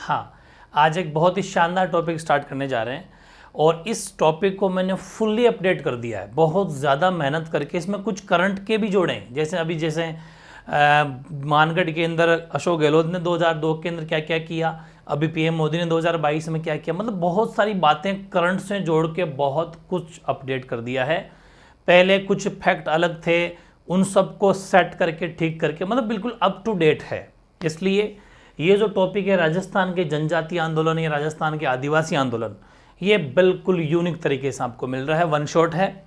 हाँ, आज एक बहुत ही शानदार टॉपिक स्टार्ट करने जा रहे हैं और इस टॉपिक को मैंने फुल्ली अपडेट कर दिया है, बहुत ज़्यादा मेहनत करके। इसमें कुछ करंट के भी जोड़े हैं, जैसे मानगढ़ के अंदर अशोक गहलोत ने 2002 के अंदर क्या क्या किया, अभी पीएम मोदी ने 2022 में क्या किया। मतलब बहुत सारी बातें करंट से जोड़ के बहुत कुछ अपडेट कर दिया है। पहले कुछ फैक्ट अलग थे, उन सबको सेट करके ठीक करके मतलब बिल्कुल अप टू डेट है। इसलिए ये जो टॉपिक है राजस्थान के जनजातीय आंदोलन या राजस्थान के आदिवासी आंदोलन, ये बिल्कुल यूनिक तरीके से आपको मिल रहा है, वन शॉट है,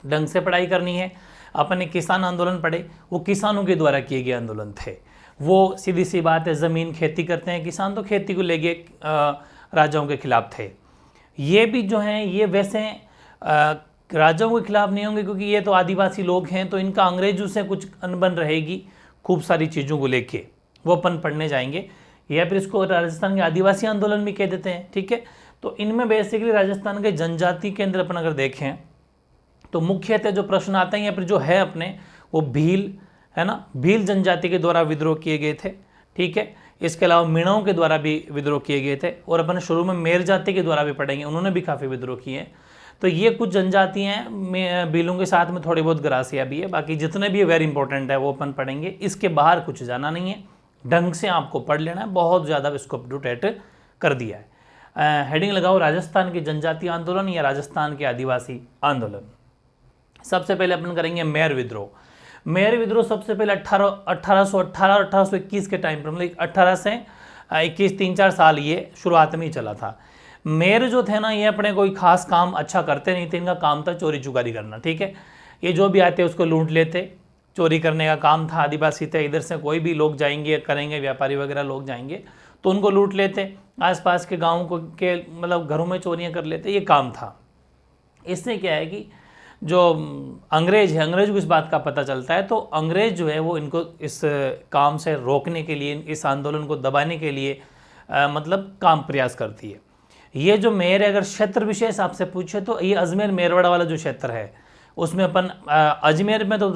ढंग से पढ़ाई करनी है। अपने किसान आंदोलन पढ़े, वो किसानों के द्वारा किए गए आंदोलन थे। वो सीधी सी बात है, ज़मीन खेती करते हैं किसान, तो खेती को लेके राजाओं के खिलाफ थे। ये भी जो हैं ये वैसे राजाओं के खिलाफ नहीं होंगे, क्योंकि ये तो आदिवासी लोग हैं, तो इनका अंग्रेजों से कुछ अनबन रहेगी खूब सारी चीज़ों को लेके, वो अपन पढ़ने जाएंगे। या फिर इसको राजस्थान के आदिवासी आंदोलन भी कह देते हैं, ठीक है। तो इनमें बेसिकली राजस्थान के जनजाति के अंदर अपन अगर देखें तो मुख्यतः जो प्रश्न आते हैं या फिर जो है अपने, वो भील है ना, भील जनजाति के द्वारा विद्रोह किए गए थे, ठीक है। इसके अलावा मीणाओं के द्वारा भी विद्रोह किए गए थे, और अपन शुरू में मेर जाति के द्वारा भी पढ़ेंगे, उन्होंने भी काफ़ी विद्रोह किए हैं। तो ये कुछ जनजातियाँ हैं, भीलों के साथ में थोड़ी बहुत ग्रासिया भी है, बाकी जितने भी वेरी इंपॉर्टेंट है वो अपन पढ़ेंगे। इसके बाहर कुछ जाना नहीं है, ढंग से आपको पढ़ लेना है, बहुत ज़्यादा इसको अप टू डेट कर दिया है। हेडिंग लगाओ राजस्थान के जनजातीय आंदोलन या राजस्थान के आदिवासी आंदोलन। सबसे पहले अपन करेंगे मेर विद्रोह। मेर विद्रोह सबसे पहले 1818-1821 के टाइम पर, मतलब 18 से 21 3-4 साल ये शुरुआत में ही चला था। मेर जो थे ना, ये अपने कोई खास काम अच्छा करते नहीं थे, इनका काम था चोरी चुकारी करना, ठीक है। ये जो भी आते उसको लूट लेते, चोरी करने का काम था। आदिवासी थे, इधर से कोई भी लोग जाएंगे करेंगे, व्यापारी वगैरह लोग जाएंगे तो उनको लूट लेते, आसपास के गाँव को के मतलब घरों में चोरियाँ कर लेते, ये काम था। इससे क्या है कि जो अंग्रेज है, अंग्रेज को इस बात का पता चलता है, तो अंग्रेज जो है वो इनको इस काम से रोकने के लिए, इस आंदोलन को दबाने के लिए मतलब काम प्रयास करती है। ये जो मेर है, अगर क्षेत्र विशेष आपसे पूछे तो ये अजमेर मेरवाड़ा वाला जो क्षेत्र है उसमें अपन अजमेर में तो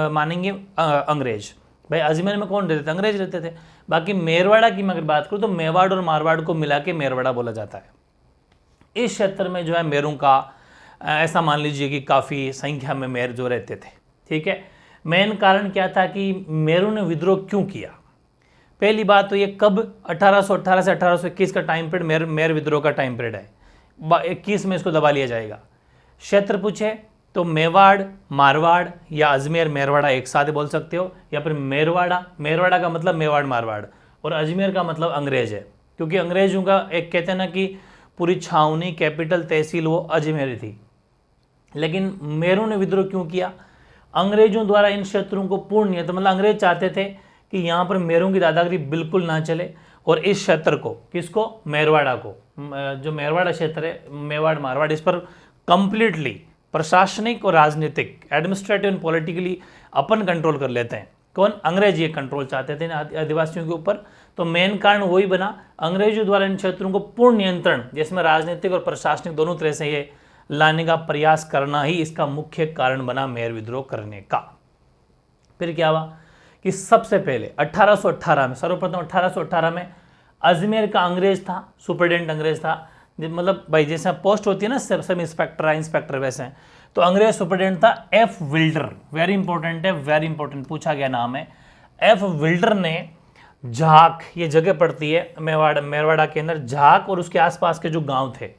मानेंगे अंग्रेज, भाई अजमेर में कौन रहते थे, अंग्रेज रहते थे। बाकी मेरवाड़ा की मैं अगर बात करूँ तो मेवाड़ और मारवाड़ को मिला के मेरवाड़ा बोला जाता है। इस क्षेत्र में जो है मेरों का ऐसा मान लीजिए कि काफ़ी संख्या में मेर जो रहते थे, ठीक है। मेन कारण क्या था कि मेरों ने विद्रोह क्यों किया। पहली बात तो ये कब, 1818 से 1821 का टाइम पीरियड मेर विद्रोह का टाइम पीरियड है, 21 में इसको दबा लिया जाएगा। क्षेत्र पूछे तो मेवाड़ मारवाड़ या अजमेर मेरवाड़ा एक साथ बोल सकते हो, या फिर मेरवाड़ा, मेरवाड़ा का मतलब मेवाड़ मारवाड़, और अजमेर का मतलब अंग्रेज है, क्योंकि अंग्रेजों का एक कहते हैं ना कि पूरी छावनी कैपिटल तहसील वो अजमेर थी। लेकिन मेरों ने विद्रोह क्यों किया, अंग्रेजों द्वारा इन क्षेत्रों को पूर्ण नियंत्रण, तो मतलब अंग्रेज चाहते थे कि यहाँ पर मेरों की दादागिरी बिल्कुल ना चले, और इस क्षेत्र को, किसको, मेरवाड़ा को, जो मेरवाड़ा क्षेत्र है मेवाड़ मारवाड़, इस पर कंप्लीटली प्रशासनिक और राजनीतिक, administrative and politically upon control कर लेते हैं। कौन, अंग्रेज ये कंट्रोल चाहते थे आदिवासियों के ऊपर। तो मेन कारण वही बना, अंग्रेजों द्वारा इन क्षेत्रों को पूर्ण नियंत्रण, जिसमें राजनीतिक और प्रशासनिक दोनों तरह से ये लाने का प्रयास करना ही इसका मुख्य कारण बना मेर विद्रोह करने का। फिर क्या हुआ कि सबसे पहले 1818 में, सर्वप्रथम 1818 में अजमेर का अंग्रेज था, सुपरिटेंडेंट अंग्रेज था, मतलब भाई जैसे पोस्ट होती है ना सब इंस्पेक्टर इंस्पेक्टर वैसे, तो अंग्रेज सुपरिटेंडेंट था एफ विल्डर। वेरी इंपॉर्टेंट है, वेरी इंपॉर्टेंट पूछा गया नाम है। एफ विल्डर ने झाक, ये जगह पड़ती है मेरवाड़ा के अंदर, झाक और उसके आसपास के जो गांव थे,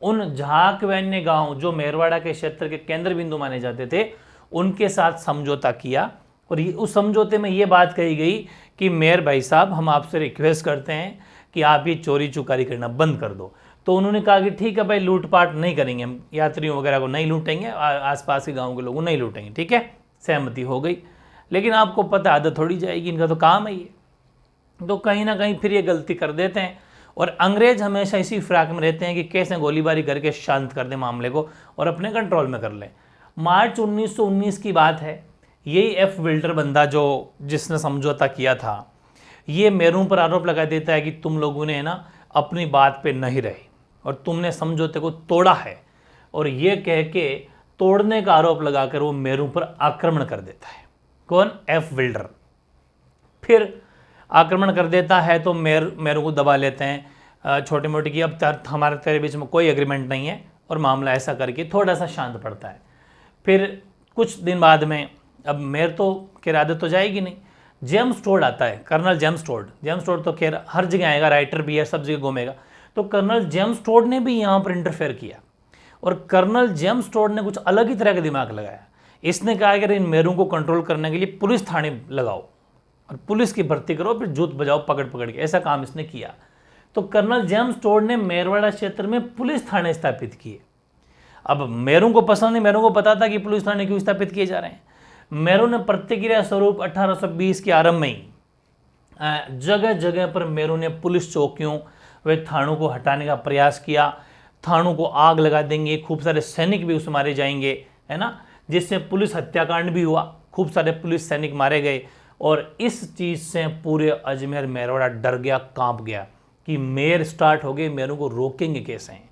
उन झाक वैन्य गांव जो मेरवाड़ा के क्षेत्र के केंद्र बिंदु माने जाते थे, उनके साथ समझौता किया। और उस समझौते में ये बात कही गई कि मेयर भाई साहब, हम आपसे रिक्वेस्ट करते हैं कि आप ये चोरी चुकारी करना बंद कर दो। तो उन्होंने कहा कि ठीक है भाई, लूटपाट नहीं करेंगे, हम यात्रियों वगैरह को नहीं लूटेंगे, आसपास के गाँव के लोगों को नहीं लूटेंगे, ठीक है, सहमति हो गई। लेकिन आपको पता आदत थोड़ी जाएगी, इनका तो काम है ये, तो कहीं ना कहीं फिर ये गलती कर देते हैं। और अंग्रेज हमेशा इसी फिराक में रहते हैं कि कैसे गोलीबारी करके शांत कर दें मामले को और अपने कंट्रोल में कर लें। मार्च 1919 की बात है, यही एफ विल्डर बंदा जो जिसने समझौता किया था, ये मेरों पर आरोप लगा देता है कि तुम लोगों ने ना अपनी बात पे नहीं रहे और तुमने समझौते को तोड़ा है, और ये कह के तोड़ने का आरोप लगाकर वो मेरों पर आक्रमण कर देता है। कौन, एफ विल्डर। फिर आक्रमण कर देता है तो मेयरों को दबा लेते हैं छोटी मोटी की अब हमारे तेरे बीच में कोई एग्रीमेंट नहीं है, और मामला ऐसा करके थोड़ा सा शांत पड़ता है। फिर कुछ दिन बाद में अब मेयर तो क़यादत तो जाएगी नहीं, जेम्स टोड आता है, कर्नल जेम्स टोड तो खैर हर जगह आएगा, राइटर भी है, सब जगह घूमेगा। तो कर्नल जेम्स टोड ने भी यहाँ पर इंटरफेयर किया, और कर्नल जेम्स टोड ने कुछ अलग ही तरह का दिमाग लगाया। इसने कहा कि इन मेयरों को कंट्रोल करने के लिए पुलिस थाने लगाओ और पुलिस की भर्ती करो, फिर जूत बजाओ पकड़ पकड़ के, ऐसा काम इसने किया। तो कर्नल जेम्स टोड ने मेरवाड़ा क्षेत्र में पुलिस थाने स्थापित किए। अब मेयरों को पसंद नहीं, मेयरों को पता था कि पुलिस थाने क्यों स्थापित किए जा रहे हैं। मेयरों ने प्रतिक्रिया स्वरूप 1820 के आरंभ में ही जगह जगह पर मेयरों ने पुलिस चौकियों व थानों को हटाने का प्रयास किया। थानों को आग लगा देंगे, खूब सारे सैनिक भी उसमें मारे जाएंगे, है ना, जिससे पुलिस हत्याकांड भी हुआ, खूब सारे पुलिस सैनिक मारे गए। और इस चीज़ से पूरे अजमेर मेरवाड़ा डर गया, कांप गया कि मेयर स्टार्ट हो गए, मेयरों को रोकेंगे कैसे हैं।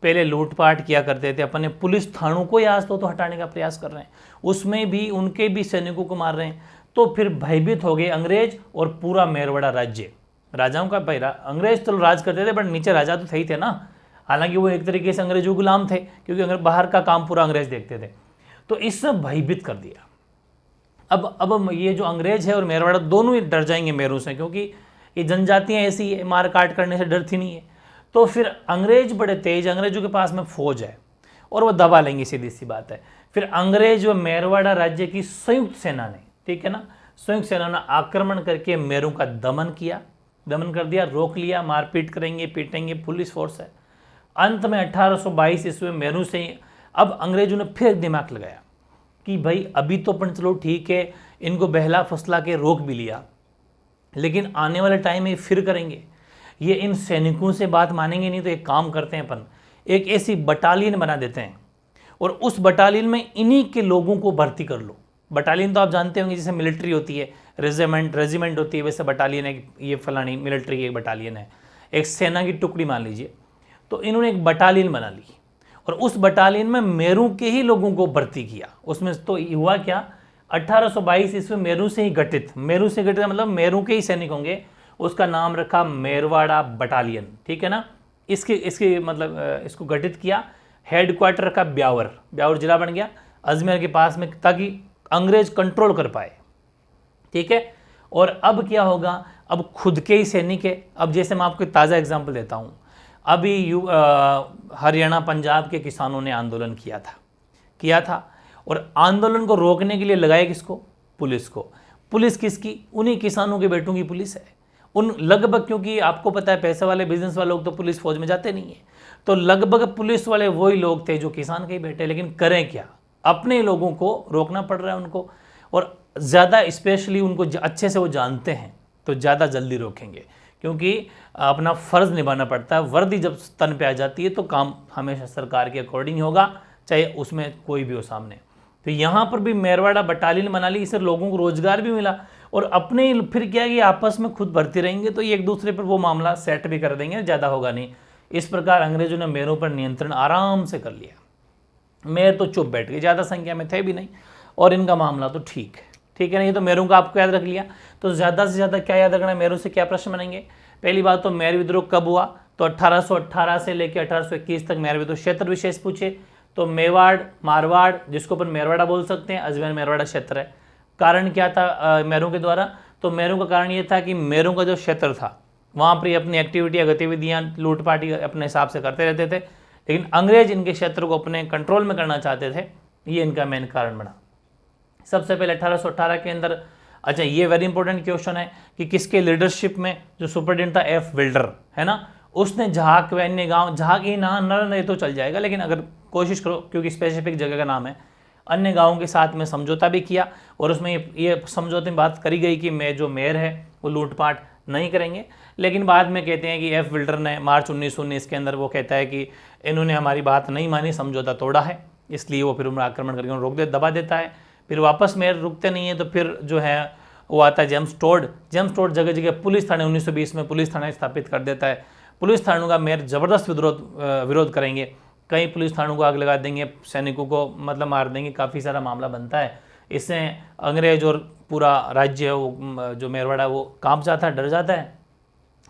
पहले लूटपाट किया करते थे, अपने पुलिस थानों को ही आज तो हटाने का प्रयास कर रहे हैं, उसमें भी उनके भी सैनिकों को मार रहे हैं। तो फिर भयभीत हो गए अंग्रेज और पूरा मेरवाड़ा राज्य। राजाओं का भाई, अंग्रेज तो राज करते थे बट नीचे राजा तो थे ही थे ना, हालांकि वो एक तरीके से अंग्रेजों गुलाम थे, क्योंकि बाहर का काम पूरा अंग्रेज देखते थे। तो इससे भयभीत कर दिया। अब ये जो अंग्रेज है और मेरवाड़ा दोनों ही डर जाएंगे मेयरों से, क्योंकि ये जनजातियाँ ऐसी है, मार काट करने से डरती नहीं है। तो फिर अंग्रेज बड़े तेज, अंग्रेजों के पास में फौज है और वो दबा लेंगे, सीधी सी बात है। फिर अंग्रेज व मेरवाड़ा राज्य की संयुक्त सेना ने, ठीक है ना, संयुक्त सेना ने आक्रमण करके मेयरों का दमन कर दिया, रोक लिया, मारपीट करेंगे, पीटेंगे, पुलिस फोर्स है। अंत में 1822 ईस्वी में मेयरों से अब अंग्रेजों ने फिर दिमाग लगाया कि भाई अभी तो अपन चलो ठीक है, इनको बहला फसला के रोक भी लिया, लेकिन आने वाले टाइम में फिर करेंगे, ये इन सैनिकों से बात मानेंगे नहीं। तो एक काम करते हैं, अपन एक ऐसी बटालियन बना देते हैं और उस बटालियन में इन्हीं के लोगों को भर्ती कर लो। बटालियन तो आप जानते होंगे, जैसे मिलिट्री होती है, रेजिमेंट होती है, वैसे बटालियन है, ये फलानी मिलिट्री की एक बटालियन है, एक सेना की टुकड़ी मान लीजिए। तो इन्होंने एक बटालियन बना ली और उस बटालियन में मेयरों के ही लोगों को भर्ती किया। उसमें तो हुआ क्या, 1822 ईस्वी मेयरों से गठित मतलब मेयरों के ही सैनिक होंगे, उसका नाम रखा मेरवाड़ा बटालियन, ठीक है ना। इसके मतलब इसको गठित किया, हेडक्वार्टर रखा ब्यावर जिला बन गया अजमेर के पास में, ताकि अंग्रेज कंट्रोल कर पाए, ठीक है। और अब क्या होगा, अब खुद के ही सैनिक है। अब जैसे मैं आपको ताज़ा एग्जाम्पल देता हूँ, अभी हरियाणा पंजाब के किसानों ने आंदोलन किया था और आंदोलन को रोकने के लिए लगाया किसको, पुलिस को। पुलिस किसकी, उन्हीं किसानों के बेटों की पुलिस है। उन लगभग, क्योंकि आपको पता है पैसे वाले बिजनेस वाले लोग तो पुलिस फौज में जाते नहीं है, तो लगभग पुलिस वाले वही लोग थे जो किसान के ही बेटे। लेकिन करें क्या, अपने लोगों को रोकना पड़ रहा है उनको, और ज़्यादा स्पेशली उनको अच्छे से वो जानते हैं, तो ज़्यादा जल्दी रोकेंगे, क्योंकि अपना फ़र्ज़ निभाना पड़ता है। वर्दी जब तन पे आ जाती है तो काम हमेशा सरकार के अकॉर्डिंग होगा, चाहे उसमें कोई भी हो सामने। तो यहाँ पर भी मेरवाड़ा बटालियन बना ली, इससे लोगों को रोजगार भी मिला और अपने फिर क्या कि आपस में खुद भर्ती रहेंगे, तो ये एक दूसरे पर वो मामला सेट भी कर देंगे, ज़्यादा होगा नहीं। इस प्रकार अंग्रेजों ने मेयरों पर नियंत्रण आराम से कर लिया। मेयर तो चुप बैठ गए, ज़्यादा संख्या में थे भी नहीं, और इनका मामला तो ठीक है ना। ये तो मेयरों का आपको याद रख लिया। तो ज़्यादा से ज़्यादा क्या याद रखना है, मेयरों से क्या प्रश्न बनेंगे। पहली बात तो मेयर विद्रोह कब हुआ, तो 1818 से लेकर 1821 तक मेयर विद्रोह। क्षेत्र विशेष पूछे तो मेवाड़, मारवाड़, जिसको अपन मेरवाड़ा बोल सकते हैं, अजमेर मेरवाड़ा क्षेत्र है। कारण क्या था मेयरों के द्वारा, तो मेयरों का कारण ये था कि मेयरों का जो क्षेत्र था वहाँ पर अपनी एक्टिविटियाँ, गतिविधियाँ, लूटपाट अपने हिसाब से करते रहते थे, लेकिन अंग्रेज इनके क्षेत्र को अपने कंट्रोल में करना चाहते थे। ये इनका मेन कारण बना। सबसे पहले 1818 के अंदर, अच्छा ये वेरी इंपॉर्टेंट क्वेश्चन है कि किसके लीडरशिप में जो सुपरिटेंडेंट था, एफ विल्डर, है ना, उसने झाक व अन्य गाँव, झाक ही ना नहीं तो चल जाएगा, लेकिन अगर कोशिश करो, क्योंकि स्पेसिफिक जगह का नाम है, अन्य गाँवों के साथ में समझौता भी किया और उसमें ये समझौते में बात करी गई कि जो मेयर है वो लूटपाट नहीं करेंगे। लेकिन बाद में कहते हैं कि एफ विल्डर ने मार्च 1919 के अंदर वो कहता है कि इन्होंने हमारी बात नहीं मानी, समझौता तोड़ा है, इसलिए वो फिर आक्रमण करके उन्हें रोक दबा देता है। फिर वापस मेयर रुकते नहीं है, तो फिर जो है वो आता है जेम्स टोड जगह जगह पुलिस थाने 1920 में पुलिस थाना स्थापित कर देता है। पुलिस थानों का मेयर ज़बरदस्त विरोध करेंगे, कई पुलिस थानों को आग लगा देंगे, सैनिकों को मतलब मार देंगे, काफ़ी सारा मामला बनता है। इससे अंग्रेज और पूरा राज्य वो जो मेरवाड़ा है वो कांप जाता है, डर जाता है।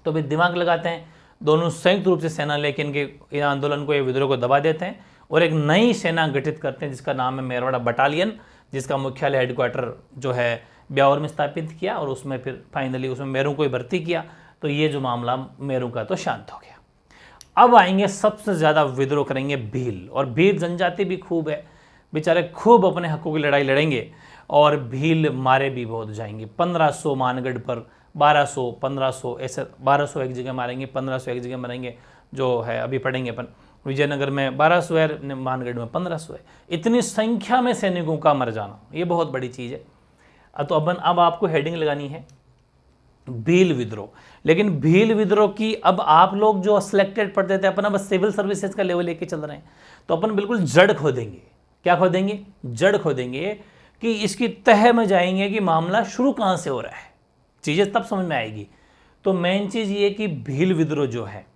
तो भी दिमाग लगाते हैं, दोनों संयुक्त रूप से सेना लेके इनके आंदोलन को, ये विद्रोह को दबा देते हैं और एक नई सेना गठित करते हैं जिसका नाम है मेरवाड़ा बटालियन, जिसका मुख्यालय हेडक्वार्टर जो है ब्यावर में स्थापित किया और उसमें फिर फाइनली उसमें मेरू को ही भर्ती किया। तो ये जो मामला मेरू का तो शांत हो गया। अब आएंगे सबसे ज़्यादा विद्रोह करेंगे भील, और भील जनजाति भी खूब है, बेचारे खूब अपने हकों की लड़ाई लड़ेंगे और भील मारे भी बहुत जाएंगे। 1500 मानगढ़ पर, 1200, 1500 ऐसे 1200 एक जगह मारेंगे, 1500 एक जगह मारेंगे, जो है अभी पढ़ेंगे अपन। विजयनगर में 1200 है, मानगढ़ में 1500 है। इतनी संख्या में सैनिकों का मर जाना ये बहुत बड़ी चीज़ है। तो अब आपको हेडिंग लगानी है भील विद्रोह। लेकिन भील विद्रोह की अब आप लोग जो सिलेक्टेड पढ़ते थे, अपन अब सिविल सर्विसेज का लेवल लेके चल रहे हैं, तो अपन बिल्कुल जड़ खोदेंगे। क्या खोदेंगे? जड़ खोदेंगे कि इसकी तह में जाएंगे कि मामला शुरू कहाँ से हो रहा है, चीज़ें तब समझ में आएगी। तो मेन चीज़ ये कि भील विद्रोह जो है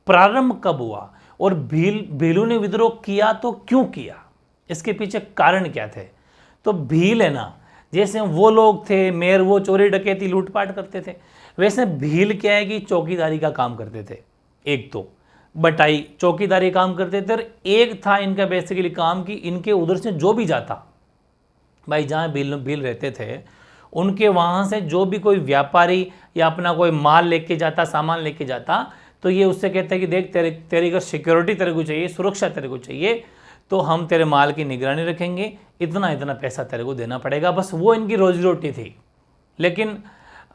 प्रारंभ कब हुआ और भीलों ने विद्रोह किया तो क्यों किया, इसके पीछे कारण क्या थे। तो भील है ना, जैसे वो लोग थे मेर वो चोरी डकैती लूटपाट करते थे, वैसे भील क्या है कि चौकीदारी का काम करते थे। एक तो बटाई चौकीदारी काम करते थे, और एक था इनका बेसिकली काम कि इनके उधर से जो भी जाता, भाई जहाँ भील रहते थे उनके वहाँ से जो भी कोई व्यापारी या अपना कोई माल लेके जाता, सामान लेके जाता, तो ये उससे कहते हैं कि देख तेरी अगर सिक्योरिटी तेरे को चाहिए, सुरक्षा तेरे को चाहिए, तो हम तेरे माल की निगरानी रखेंगे, इतना इतना पैसा तेरे को देना पड़ेगा। बस वो इनकी रोजी रोटी थी। लेकिन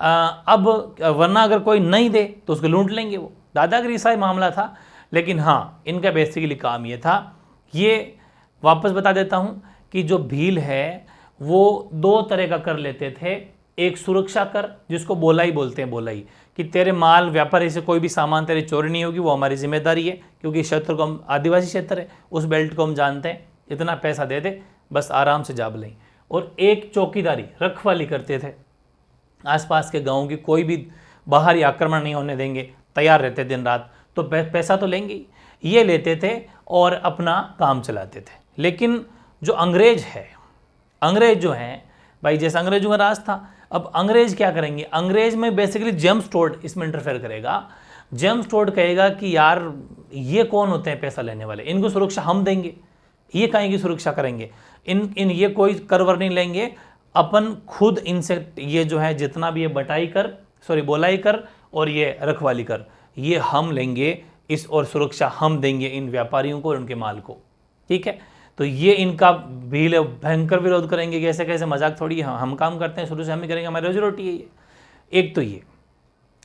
अब वरना अगर कोई नहीं दे तो उसको लूट लेंगे, वो दादागिरी सा ही मामला था। लेकिन हाँ, इनका बेसिकली काम ये था। ये वापस बता देता हूँ कि जो भील है वो दो तरह का कर लेते थे। एक सुरक्षा कर, जिसको बोलाई बोलते हैं, बोलाई कि तेरे माल व्यापारी से कोई भी सामान तेरी चोरी नहीं होगी, वो हमारी जिम्मेदारी है, क्योंकि क्षेत्र को हम आदिवासी क्षेत्र है, उस बेल्ट को हम जानते हैं, इतना पैसा दे दे बस आराम से जाब लें। और एक चौकीदारी रखवाली करते थे, आसपास के गाँव की कोई भी बाहरी आक्रमण नहीं होने देंगे, तैयार रहते दिन रात, तो पैसा तो लेंगे ही, ये लेते थे और अपना काम चलाते थे। लेकिन जो अंग्रेज है, अंग्रेज जो हैं भाई, जैसे अंग्रेजों का राज था, अब अंग्रेज क्या करेंगे, अंग्रेज में बेसिकली जेम्स टोड इसमें इंटरफेयर करेगा। जेम्स टोड कहेगा कि यार ये कौन होते हैं पैसा लेने वाले, इनको सुरक्षा हम देंगे, ये कहीं की सुरक्षा करेंगे, इन ये कोई करवर नहीं लेंगे, अपन खुद इनसे ये जो है जितना भी ये बोलाई कर और ये रखवाली कर, ये हम लेंगे इस, और सुरक्षा हम देंगे इन व्यापारियों को और उनके माल को। ठीक है, तो ये इनका भील भयंकर विरोध करेंगे, कैसे कैसे मजाक थोड़ी, हम काम करते हैं शुरू से, हम ही करेंगे, हमारी रोजी रोटी है ये। एक तो ये।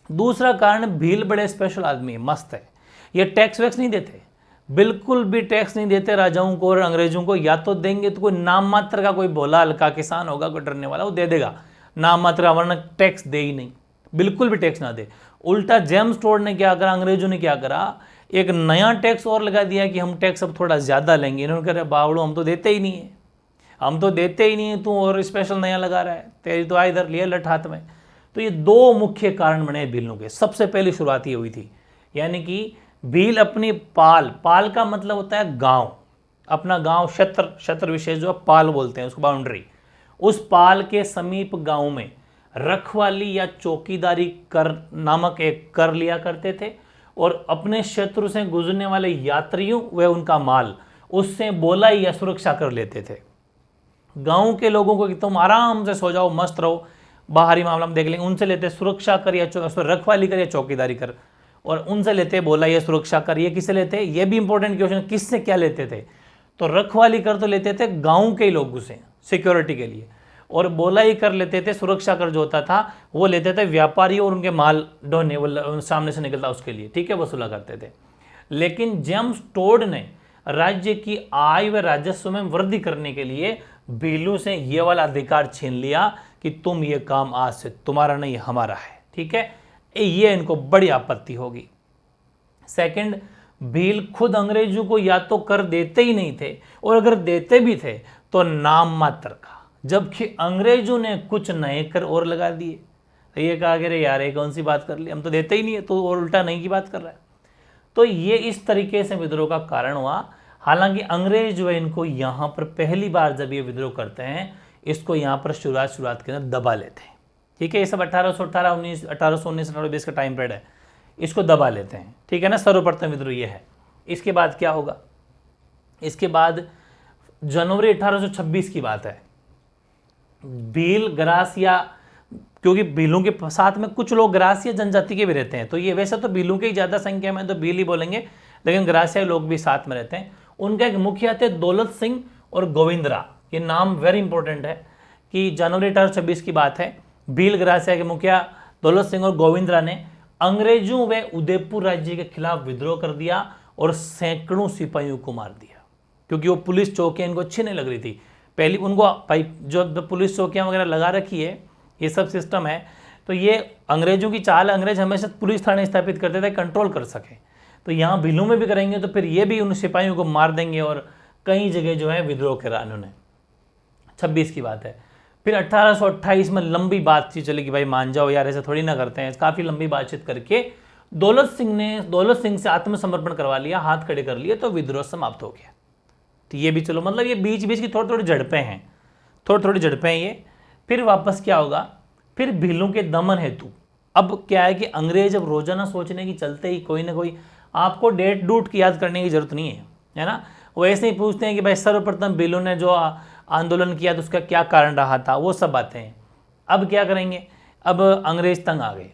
दूसरा कारण, भील बड़े स्पेशल आदमी है, मस्त है, ये टैक्स वैक्स नहीं देते, बिल्कुल भी टैक्स नहीं देते राजाओं को और अंग्रेजों को। या तो देंगे तो कोई नाम मात्र का कोई भोला हल्का किसान होगा, कोई डरने वाला, वो दे देगा नाम मात्र का, वरना टैक्स दे ही नहीं, बिल्कुल भी टैक्स ना दे। उल्टा जेम्स टोड ने क्या करा, अंग्रेजों ने क्या करा, एक नया टैक्स और लगा दिया कि हम टैक्स अब थोड़ा ज़्यादा लेंगे। इन्होंने कहा बावड़ो हम तो देते ही नहीं है, हम तो देते ही नहीं है, तू और स्पेशल नया लगा रहा है, तेरी तो इधर लिए लठ हाथ में। तो ये दो मुख्य कारण बने भीलों के। सबसे पहली शुरुआत ये हुई थी, यानी कि भील अपनी पाल का मतलब होता है गांव, अपना गांव, क्षेत्र विशेष जो है पाल बोलते हैं उसको, बाउंड्री, उस पाल के समीप गांव में रखवाली या चौकीदारी कर नामक एक कर लिया करते थे, और अपने क्षेत्र से गुजरने वाले यात्रियों व उनका माल उससे बोलाई या सुरक्षा कर लेते थे। गांव के लोगों को कि तुम आराम से सो जाओ, मस्त रहो, बाहरी मामला हम देख लेंगे, उनसे लेते सुरक्षा कर या रखवाली कर या चौकीदारी कर, और उनसे लेते बोलाई या सुरक्षा कर। ये किससे लेते, ये भी इंपॉर्टेंट क्वेश्चन, किससे क्या लेते थे। तो रखवाली कर तो लेते थे गाँव के लोगों से सिक्योरिटी के लिए, और बोलाई कर लेते थे, सुरक्षा कर जो होता था वो लेते थे व्यापारी और उनके माल ढोने वो सामने से निकलता उसके लिए, ठीक है, वसूला करते थे। लेकिन जेम्स टोड ने राज्य की आय व राजस्व में वृद्धि करने के लिए भीलों से ये वाला अधिकार छीन लिया कि तुम ये काम आज से तुम्हारा नहीं हमारा है। ठीक है, ये इनको बड़ी आपत्ति होगी। सेकंड, भील खुद अंग्रेजों को या तो कर देते ही नहीं थे, और अगर देते भी थे तो नाम मात्र का, जबकि अंग्रेजों ने कुछ नए कर और लगा दिए। तो ये कहा कि रे यार ये कौन सी बात कर ली, हम तो देते ही नहीं है, तो और उल्टा नई की बात कर रहा है। तो ये इस तरीके से विद्रोह का कारण हुआ। हालांकि अंग्रेज जो है इनको यहाँ पर पहली बार जब ये विद्रोह करते हैं, इसको यहाँ पर शुरुआत के अंदर दबा लेते हैं। ठीक है, ये सब 1818, 19, 1819, 1820 का टाइम पीरियड है, इसको दबा लेते हैं। ठीक है ना, सर्वप्रथम विद्रोह ये है। इसके बाद क्या होगा, इसके बाद जनवरी 1826 की बात है। भील, ग्रासिया, क्योंकि भीलों के साथ में कुछ लोग ग्रासिया जनजाति के भी रहते हैं, तो ये वैसे तो भीलों की ज़्यादा संख्या में तो भील ही बोलेंगे, लेकिन ग्रासिया लोग भी साथ में रहते हैं। उनका एक मुखिया थे दौलत सिंह और गोविंदरा। ये नाम वेरी इंपॉर्टेंट है कि जनवरी 1826 की बात है। भील, ग्रासिया के मुखिया दौलत सिंह और गोविंदरा ने अंग्रेजों व उदयपुर राज्य के खिलाफ विद्रोह कर दिया और सैकड़ों सिपाहियों को मार दिया, क्योंकि वो पुलिस चौकियाँ इनको अच्छी नहीं लग रही थी। पहली उनको भाई जो पुलिस चौकियाँ वगैरह लगा रखी है, ये सब सिस्टम है, तो ये अंग्रेजों की चाल। अंग्रेज हमेशा पुलिस थाने स्थापित करते थे कंट्रोल कर सके, तो यहाँ भीलों में भी करेंगे तो फिर ये भी उन सिपाहियों को मार देंगे और कई जगह जो है विद्रोह करा इन्होंने। 26 की बात है। फिर 1828 में लंबी बातचीत चली कि भाई मान जाओ यार, ऐसे थोड़ी ना करते हैं। काफ़ी लंबी बातचीत करके दौलत सिंह से आत्मसमर्पण करवा लिया, हाथ खड़े कर लिए, तो विद्रोह समाप्त हो गया। तो ये भी चलो, मतलब ये बीच बीच की थोड़ी थोड़ी झड़पें हैं, थोड़ी झड़पें हैं ये। फिर वापस क्या होगा, फिर भीलों के दमन हेतु अब क्या है कि अंग्रेज अब रोजाना सोचने की चलते ही कोई ना कोई, आपको डेट डूट की याद करने की जरूरत नहीं है ना। वो ऐसे ही पूछते हैं कि भाई सर्वप्रथम भीलों ने जो आंदोलन किया तो उसका क्या कारण रहा था, वो सब बातें हैं। अब क्या करेंगे, अब अंग्रेज तंग आ गए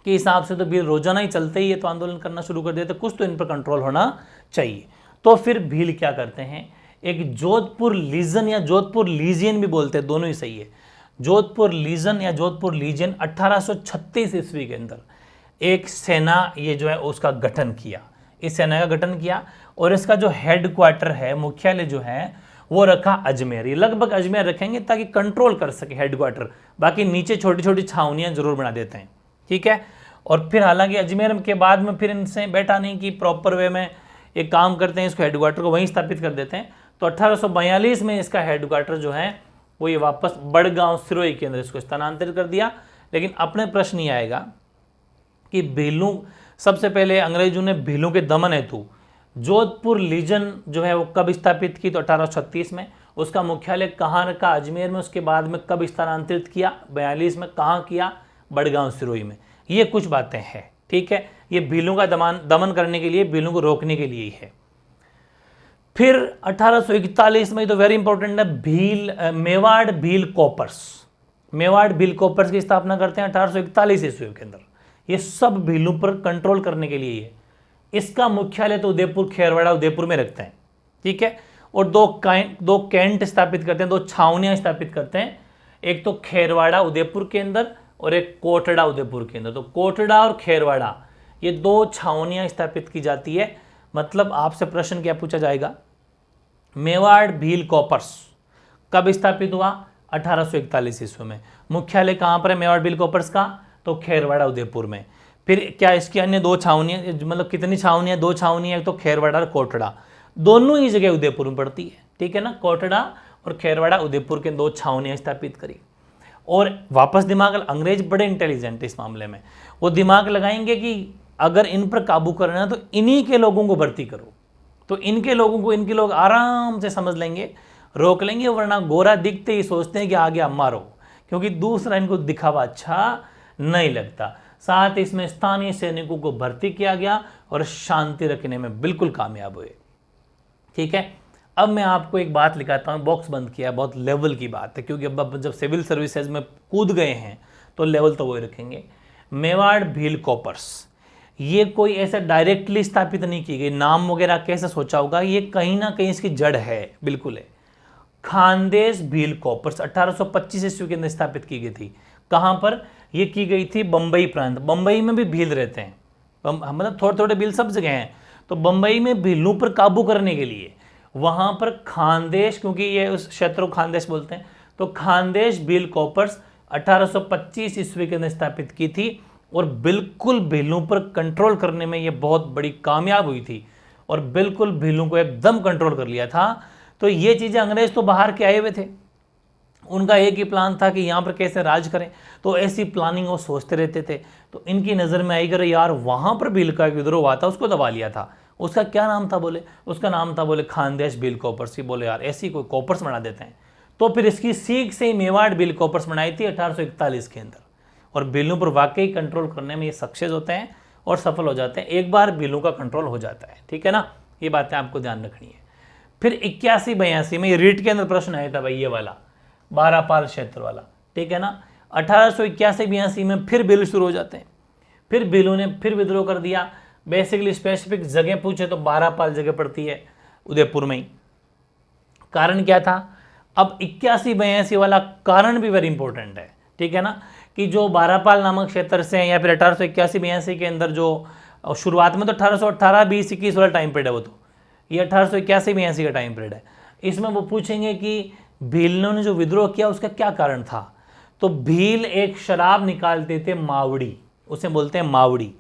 कि हिसाब से तो भील रोजाना ही चलते ही है, तो आंदोलन करना शुरू कर दिया, तो कुछ तो इन पर कंट्रोल होना चाहिए। तो फिर भील क्या करते हैं, एक जोधपुर लीजन या जोधपुर लीजियन भी बोलते हैं, दोनों ही सही है, जोधपुर लीजन या जोधपुर लीजियन 1836 ईस्वी के अंदर एक सेना ये जो है उसका गठन किया। इस सेना का गठन किया और इसका जो हेड क्वार्टर है, मुख्यालय जो है वो रखा अजमेर। ये लगभग अजमेर रखेंगे ताकि कंट्रोल कर सके हेड क्वार्टर, बाकी नीचे छोटी छोटी छावनियां जरूर बना देते हैं। ठीक है, और फिर हालांकि अजमेर के बाद में फिर इनसे बैठा नहीं कि प्रॉपर वे में एक काम करते हैं, इसको हेडक्वार्टर को वहीं स्थापित कर देते हैं। तो 1842 में इसका हेडक्वार्टर जो है वो ये वापस बड़गांव सिरोही के अंदर इसको स्थानांतरित कर दिया। लेकिन अपने प्रश्न ये आएगा कि भीलों, सबसे पहले अंग्रेजों ने भीलों के दमन हेतु जोधपुर लीजन जो है वो कब स्थापित की, तो 1836 में। उसका मुख्यालय कहाँ रखा, अजमेर में। उसके बाद में कब स्थानांतरित किया, 42 में। कहाँ किया, बड़गांव सिरोही में। ये कुछ बातें हैं। ठीक है, ये भीलों का दमन करने के लिए, भीलों को रोकने के लिए ही है। फिर 1841 में, तो वेरी इंपॉर्टेंट है, मेवाड़ भील कॉपर्स। मेवाड़ भील कॉपर्स की स्थापना करते हैं 1841 ईस्वी के अंदर। ये सब भीलों पर कंट्रोल करने के लिए ही है। इसका मुख्यालय तो उदयपुर, खेरवाड़ा उदयपुर में रखते हैं। ठीक है, और दो कैंट स्थापित करते हैं, दो छावनियां स्थापित करते हैं, एक तो खेरवाड़ा उदयपुर के अंदर और एक कोटड़ा उदयपुर के अंदर। तो कोटड़ा और खेरवाड़ा ये दो छावनियां स्थापित की जाती है। मतलब आपसे प्रश्न क्या पूछा जाएगा, मेवाड़ भील कॉपर्स कब स्थापित हुआ, 1841 ईस्वी में। मुख्यालय कहाँ पर है मेवाड़ भील कॉपर्स का, तो खेरवाड़ा उदयपुर में। फिर क्या इसकी अन्य दो छावनियाँ, मतलब कितनी छावनियाँ, दो छावनियाँ, तो खेरवाड़ा और कोटड़ा, दोनों ही जगह उदयपुर में पड़ती है। ठीक है ना, कोटड़ा और खेरवाड़ा उदयपुर के दो छावनियाँ स्थापित करी। और वापस दिमाग, अंग्रेज बड़े इंटेलिजेंट इस मामले में, वो दिमाग लगाएंगे कि अगर इन पर काबू करना है तो इन्हीं के लोगों को भर्ती करो, तो इनके लोग आराम से समझ लेंगे, रोक लेंगे। वरना गोरा दिखते ही सोचते हैं कि आ गया मारो, क्योंकि दूसरा इनको दिखावा अच्छा नहीं लगता। साथ इसमें स्थानीय सैनिकों को भर्ती किया गया और शांति रखने में बिल्कुल कामयाब हुए। ठीक है, अब मैं आपको एक बात लिखाता हूँ, बॉक्स बंद किया, बहुत लेवल की बात है, क्योंकि अब जब सिविल सर्विसेज में कूद गए हैं तो लेवल तो वही रखेंगे। मेवाड़ भील कॉपर्स, ये कोई ऐसा डायरेक्टली स्थापित नहीं की गई, नाम वगैरह कैसे सोचा होगा, ये कहीं ना कहीं इसकी जड़ है, बिल्कुल है। खानदेश भील कॉपर्स 1825 ईस्वी के अंदर स्थापित की गई थी। कहाँ पर ये की गई थी, बम्बई प्रांत। बम्बई में भी भील रहते हैं, मतलब थोड़े थोड़े भील सब जगह हैं। तो बम्बई में भीलों पर काबू करने के लिए वहाँ पर खानदेश, क्योंकि ये उस क्षेत्र को खानदेश बोलते हैं, तो खानदेश भील कॉपर्स 1825 ईस्वी के अंदर स्थापित की थी। और बिल्कुल भीलों पर कंट्रोल करने में ये बहुत बड़ी कामयाब हुई थी और बिल्कुल भीलों को एकदम कंट्रोल कर लिया था। तो ये चीज़ें, अंग्रेज तो बाहर के आए हुए थे, उनका एक ही प्लान था कि यहाँ पर कैसे राज करें, तो ऐसी प्लानिंग वो सोचते रहते थे। तो इनकी नज़र में आई, करे यार वहाँ पर भील का विद्रोह हुआ था, उसको दबा लिया था। उसका क्या नाम था, बोले उसका नाम था, बोले खानदेश भील कॉपर्स। बोले यार ऐसी कोई कॉपर्स बना देते हैं। तो फिर इसकी सीख से ही मेवाड़ बिल कॉर्पस बनाई थी 1841 के अंदर, और भीलों पर वाकई कंट्रोल करने में ये सक्सेस होते हैं और सफल हो जाते हैं। एक बार भीलों का कंट्रोल हो जाता है, ठीक है ना, ये बातें आपको ध्यान रखनी है। फिर 81-82 में रीट के अंदर प्रश्न आया था भाई, ये वाला 12 पाल क्षेत्र वाला, ठीक है ना। 1881-82 में फिर भील शुरू हो जाते हैं, फिर भीलों ने फिर विद्रोह कर दिया। बेसिकली स्पेसिफिक जगह पूछे तो 12 पाल जगह पड़ती है उदयपुर में ही। कारण क्या था? अब 81-82 वाला कारण भी वेरी इंपॉर्टेंट है, ठीक है ना, कि जो 12 पाल नामक क्षेत्र से या फिर 1881-82 के अंदर जो शुरुआत में तो 1818, 20, 21 वाला टाइम पीरियड है, वो तो ये 1881-82 का टाइम पीरियड है। इसमें वो पूछेंगे कि भीलों ने जो विद्रोह किया उसका क्या कारण था। तो भील एक शराब निकालते थे मावड़ी, उसे बोलते हैं मावड़ी।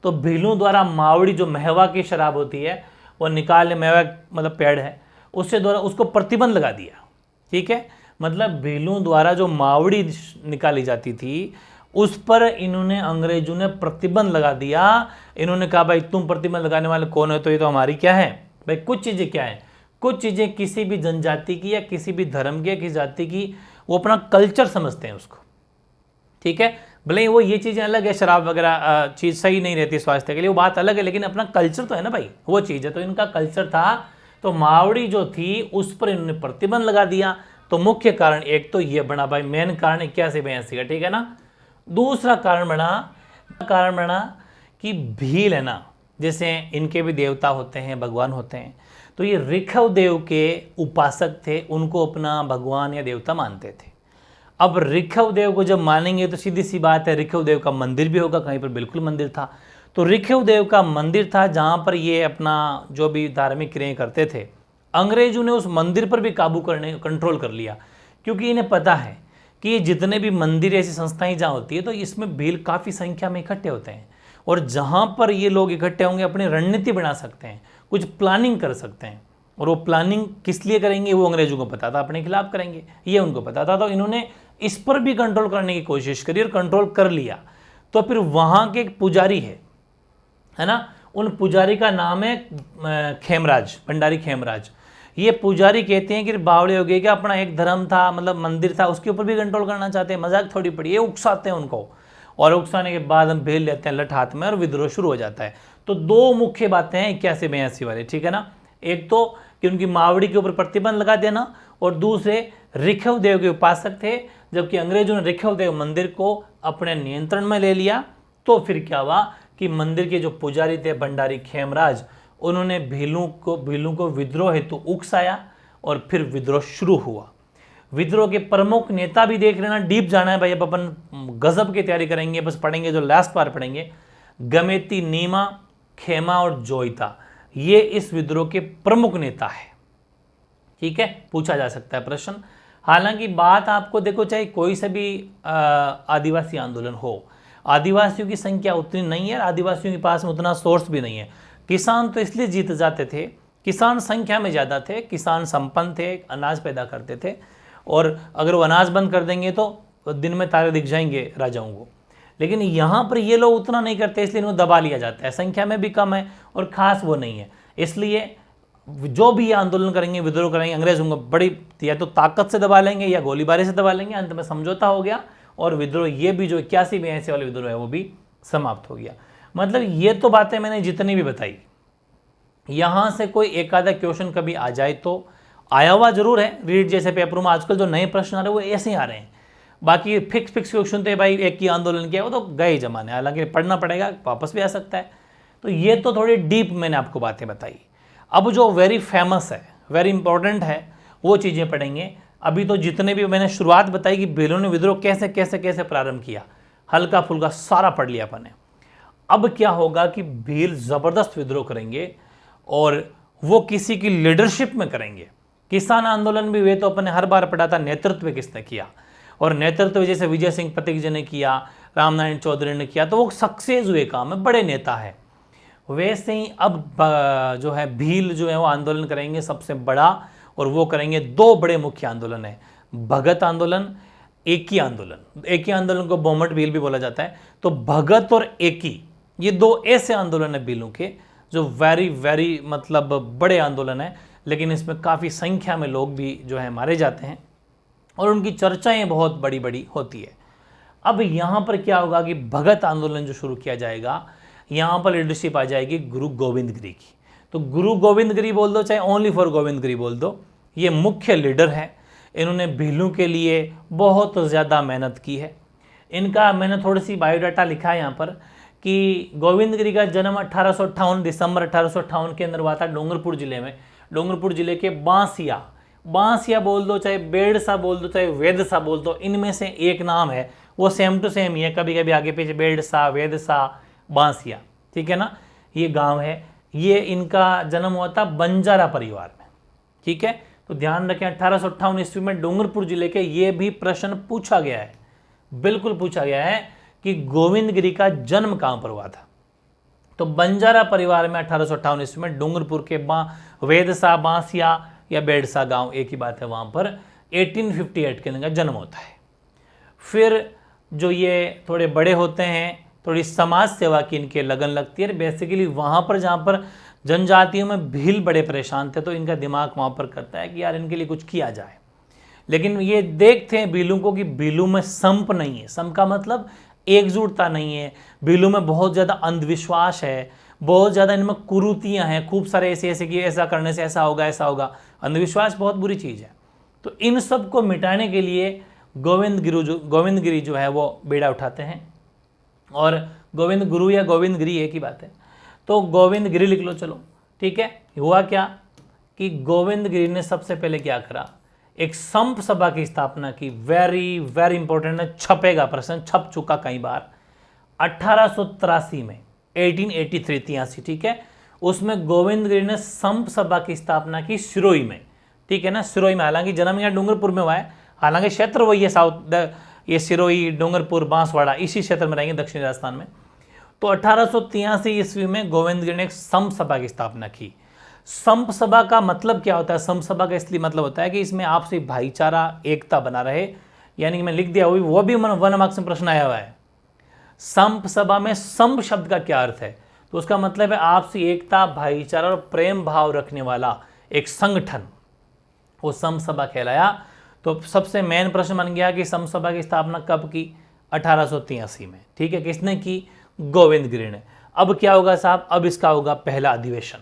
तो भीलों द्वारा मावड़ी जो महवा की शराब होती है वो निकालने, महवा मतलब पेड़ है, उससे द्वारा उसको प्रतिबंध लगा दिया, ठीक है। मतलब भीलों द्वारा जो मावड़ी निकाली जाती थी उस पर इन्होंने, अंग्रेजों ने प्रतिबंध लगा दिया। इन्होंने कहा भाई तुम प्रतिबंध लगाने वाले कौन है, तो ये तो हमारी क्या है भाई, कुछ चीज़ें क्या है, कुछ चीज़ें किसी भी जनजाति की या किसी भी धर्म की या किसी जाति की वो अपना कल्चर समझते हैं उसको, ठीक है। भले वो ये चीज़ें अलग है, शराब वगैरह चीज़ सही नहीं रहती स्वास्थ्य के लिए, वो बात अलग है, लेकिन अपना कल्चर तो है ना भाई, वो चीज़ है। तो इनका कल्चर था, तो मावड़ी जो थी उस पर इन्होंने प्रतिबंध लगा दिया। तो मुख्य कारण एक तो ये बना भाई, मेन कारण 81-82 का, ठीक है ना। दूसरा कारण बना कि भील है ना, जैसे इनके भी देवता होते हैं, भगवान होते हैं, तो ये ऋखव देव के उपासक थे, उनको अपना भगवान या देवता मानते थे। अब ऋखव देव को जब मानेंगे तो सीधी सी बात है, ऋखव देव का मंदिर भी होगा, कहीं पर बिल्कुल मंदिर था। तो ऋखव देव का मंदिर था जहाँ पर ये अपना जो भी धार्मिक क्रियाएं करते थे। अंग्रेजों ने उस मंदिर पर भी कंट्रोल कर लिया, क्योंकि इन्हें पता है कि ये जितने भी मंदिर ऐसी संस्थाएं जहाँ होती है तो इसमें भील काफ़ी संख्या में इकट्ठे होते हैं, और जहाँ पर ये लोग इकट्ठे होंगे अपनी रणनीति बना सकते हैं, कुछ प्लानिंग कर सकते हैं, और वो प्लानिंग किस लिए करेंगे वो अंग्रेजों को पता था, अपने खिलाफ करेंगे ये उनको पता था। तो इन्होंने इस पर भी कंट्रोल करने की कोशिश करी और कंट्रोल कर लिया। तो फिर वहाँ के एक पुजारी है ना, उन पुजारी का नाम है खेमराज, भंडारी खेमराज। ये पुजारी कहते हैं कि बावड़े हो गए, कि अपना एक धर्म था, मतलब मंदिर था, उसके ऊपर भी कंट्रोल करना चाहते हैं, मजाक थोड़ी पड़ी, ये उकसाते हैं उनको, और उकसाने के बाद हम भेल लेते हैं लठ हाथ में और विद्रोह शुरू हो जाता है। तो दो मुख्य बातें हैं 81-82 वाले, ठीक है ना। एक तो कि उनकी मावड़ी के ऊपर प्रतिबंध लगा देना, और दूसरे ऋखव देव के उपासक थे, जबकि अंग्रेजों ने ऋखव देव मंदिर को अपने नियंत्रण में ले लिया। तो फिर क्या हुआ कि मंदिर के जो पुजारी थे भंडारी खेमराज, उन्होंने भीलों को विद्रोह हेतु उकसाया, और फिर विद्रोह शुरू हुआ। विद्रोह के प्रमुख नेता भी देख लेना, डीप जाना है भाई, अब अपन गजब की तैयारी करेंगे, बस पढ़ेंगे जो लास्ट बार पढ़ेंगे। गमेती, नीमा, खेमा और जोईता, ये इस विद्रोह के प्रमुख नेता है, ठीक है, पूछा जा सकता है प्रश्न। हालांकि बात आपको देखो, चाहे कोई से भी आदिवासी आंदोलन हो, आदिवासियों की संख्या उतनी नहीं है, आदिवासियों के पास में उतना सोर्स भी नहीं है। किसान तो इसलिए जीत जाते थे, किसान संख्या में ज़्यादा थे, किसान संपन्न थे, अनाज पैदा करते थे, और अगर वो अनाज बंद कर देंगे तो दिन में तारे दिख जाएंगे राजाओं को। लेकिन यहाँ पर ये लोग उतना नहीं करते, इसलिए इन्हें दबा लिया जाता है, संख्या में भी कम है और ख़ास वो नहीं है। इसलिए जो भी ये आंदोलन करेंगे, विद्रोह करेंगे, अंग्रेजों को बड़ी या तो ताकत से दबा लेंगे या गोलीबारी से दबा लेंगे। अंत में समझौता हो गया और विद्रोह, ये भी जो 81-82 वाले विद्रोह है वो भी समाप्त हो गया। मतलब ये तो बातें मैंने जितनी भी बताई, यहाँ से कोई एक आधा क्वेश्चन कभी आ जाए तो आया हुआ जरूर है, रीड जैसे पेपरों में आजकल जो नए प्रश्न आ रहे हैं वो ऐसे ही आ रहे हैं। बाकी फिक्स क्वेश्चन थे भाई, एक ही आंदोलन किया, वो तो गए जमाने, हालांकि पढ़ना पड़ेगा, वापस भी आ सकता है। तो ये तो थोड़ी डीप मैंने आपको बातें बताई। अब जो वेरी फेमस है, वेरी इंपॉर्टेंट है, वो चीज़ें पढ़ेंगे। अभी तो जितने भी मैंने शुरुआत बताई कि भीलों ने विद्रोह कैसे कैसे कैसे प्रारंभ किया, हल्का फुल्का सारा पढ़ लिया अपन ने। अब क्या होगा कि भील ज़बरदस्त विद्रोह करेंगे और वो किसी की लीडरशिप में करेंगे। किसान आंदोलन भी वे तो अपने हर बार पढ़ा था, नेतृत्व किसने किया, और नेतृत्व जैसे विजय सिंह पथिक जी ने किया, रामनारायण चौधरी ने किया, तो वो सक्सेस हुए काम है, बड़े नेता है। वैसे ही अब जो है भील जो है वो आंदोलन करेंगे सबसे बड़ा, और वो करेंगे दो बड़े मुख्य आंदोलन है, भगत आंदोलन, एकी आंदोलन। एकी आंदोलन को बोमट भील भी बोला जाता है। तो भगत और एकी, ये दो ऐसे आंदोलन है भीलों के जो वेरी मतलब बड़े आंदोलन है, लेकिन इसमें काफ़ी संख्या में लोग भी जो है मारे जाते हैं। और उनकी चर्चाएं बहुत बड़ी बड़ी होती है। अब यहाँ पर क्या होगा कि भगत आंदोलन जो शुरू किया जाएगा, यहाँ पर लीडरशिप आ जाएगी गुरु गोविंद गिरी की। तो गुरु गोविंद गिरी बोल दो, चाहे ओनली फॉर गोविंद गिरी बोल दो, ये मुख्य लीडर है। इन्होंने भीलों के लिए बहुत ज़्यादा मेहनत की है। इनका मैंने थोड़ी सी बायोडाटा लिखा है यहाँ पर कि गोविंद गिरी का जन्म 1858 दिसंबर 1858 के अंदर हुआ था डूंगरपुर जिले में। डूंगरपुर जिले के बांसिया बोल दो, चाहे बेड़सा बोल दो, चाहे वेदसा बोल दो, इनमें से एक नाम है वो सेम टू सेम ही है, कभी कभी आगे पीछे बेड़सा, वेदसा, बांसिया, ठीक है ना, ये गांव है। ये इनका जन्म हुआ था बंजारा परिवार में, ठीक है। तो ध्यान रखें 1858 ईस्वी में डूंगरपुर जिले के, ये भी प्रश्न पूछा गया है, बिल्कुल पूछा गया है कि गोविंद गिरी का जन्म कहां पर हुआ था। तो बंजारा परिवार में 1858 ईस्वी में डूंगरपुर के वेदसा, बांसिया या बेड़सा गांव एक ही बात है, वहां पर 1858 के इनका जन्म होता है। फिर जो ये थोड़े बड़े होते हैं, थोड़ी समाज सेवा की इनके लगन लगती है। बेसिकली वहाँ पर जहाँ पर जनजातियों में भील बड़े परेशान थे, तो इनका दिमाग वहाँ पर करता है कि यार इनके लिए कुछ किया जाए। लेकिन ये देखते हैं भीलों को कि भीलों में संप नहीं है, संप का मतलब एकजुटता नहीं है, भीलों में बहुत ज़्यादा अंधविश्वास है, बहुत ज़्यादा इनमें कुरीतियाँ हैं, खूब सारे ऐसे कि ऐसा करने से ऐसा होगा। अंधविश्वास बहुत बुरी चीज़ है। तो इन सब को मिटाने के लिए गोविंद गिरी जो है वो बेड़ा उठाते हैं। और गोविंद गुरु या गोविंद गिरी एक ही बात है, तो गोविंद गिरी लिख लो, चलो ठीक है। हुआ क्या कि गोविंद गिरी ने सबसे पहले क्या करा, एक संप सभा की स्थापना की। वेरी वेरी इंपॉर्टेंट है, छपेगा प्रश्न, छप चुका कई बार। 1883 में 1883, ठीक है, उसमें गोविंद गिरी ने संप सभा की स्थापना की सिरोही में, ठीक है ना, सिरोही में। हालांकि जन्म यहाँ डूंगरपुर में हुआ है, हालांकि क्षेत्र वही है साउथ, ये सिरोही, डूंगरपुर, बांसवाड़ा इसी क्षेत्र में रहेंगे, दक्षिणी राजस्थान में। तो 1883 ईस्वी में गोविंद गिरी ने एक संप सभा की स्थापना की। संप सभा का मतलब क्या होता है? संप सभा का इसलिए मतलब होता है कि इसमें आपसी भाईचारा, एकता बना रहे। यानी कि मैं लिख दिया, वो भी 1 मार्क्स में प्रश्न आया हुआ है। संप सभा में संप शब्द का क्या अर्थ है? तो उसका मतलब है आपसी एकता, भाईचारा और प्रेम भाव रखने वाला एक संगठन, वो संप सभा कहलाया। तो सबसे मेन प्रश्न बन गया कि संप सभा की स्थापना कब की? 1883 में, ठीक है। किसने की? गोविंद गिरी ने। अब क्या होगा साहब? अब इसका होगा पहला अधिवेशन।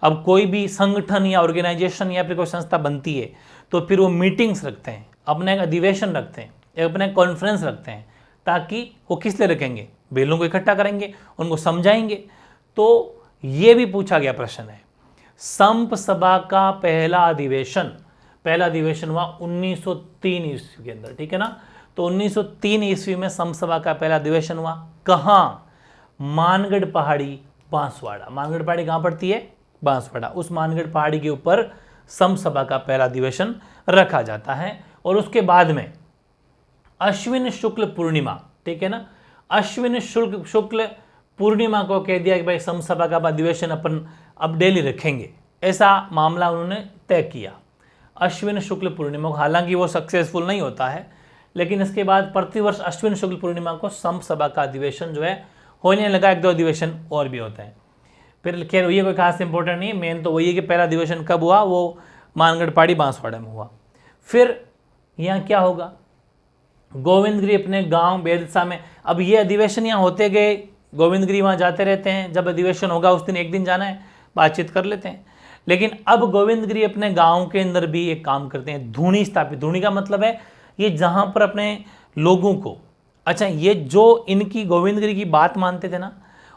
अब कोई भी संगठन या ऑर्गेनाइजेशन या फिर कोई संस्था बनती है तो फिर वो मीटिंग्स रखते हैं, अपने एक अधिवेशन रखते हैं, अपने कॉन्फ्रेंस रखते हैं, ताकि वो किस लिए रखेंगे? बेलों को इकट्ठा करेंगे, उनको समझाएंगे। तो ये भी पूछा गया प्रश्न है। संप सभा का पहला अधिवेशन हुआ 1903 ईस्वी के अंदर, ठीक है ना। तो 1903 ईस्वी में संप सभा का पहला अधिवेशन हुआ। कहाँ? मानगढ़ पहाड़ी, बांसवाड़ा। मानगढ़ पहाड़ी कहाँ पड़ती है? बांसवाड़ा। उस मानगढ़ पहाड़ी के ऊपर संप सभा का पहला अधिवेशन रखा जाता है। और उसके बाद में अश्विन शुक्ल पूर्णिमा, ठीक है ना, अश्विन शुक्ल पूर्णिमा को कह दिया कि भाई संप सभा का अधिवेशन अपन अब डेली रखेंगे। ऐसा मामला उन्होंने तय किया अश्विन शुक्ल पूर्णिमा को। हालांकि वो सक्सेसफुल नहीं होता है, लेकिन इसके बाद प्रतिवर्ष अश्विन शुक्ल पूर्णिमा को संप सभा का अधिवेशन जो है होने लगा। 1-2 अधिवेशन और भी होते हैं। फिर खैर ये कोई खास इंपॉर्टेंट नहीं है, मेन तो वही है कि पहला अधिवेशन कब हुआ? वो मानगढ़ पहाड़ी, बांसवाड़ा में हुआ। फिर यहाँ क्या होगा? गोविंद गिरी अपने गांव बेदसा में, अब ये अधिवेशन यहाँ होते गए, गोविंद गिरी वहाँ जाते रहते हैं। जब अधिवेशन होगा उस दिन एक दिन जाना है, बातचीत कर लेते हैं। लेकिन अब गोविंद गिरी अपने गांव के अंदर भी एक काम करते हैं, धूनी स्थापित। धूनी का मतलब है ये जहाँ पर अपने लोगों को, अच्छा ये जो इनकी गोविंद गिरी की बात मानते थे ना,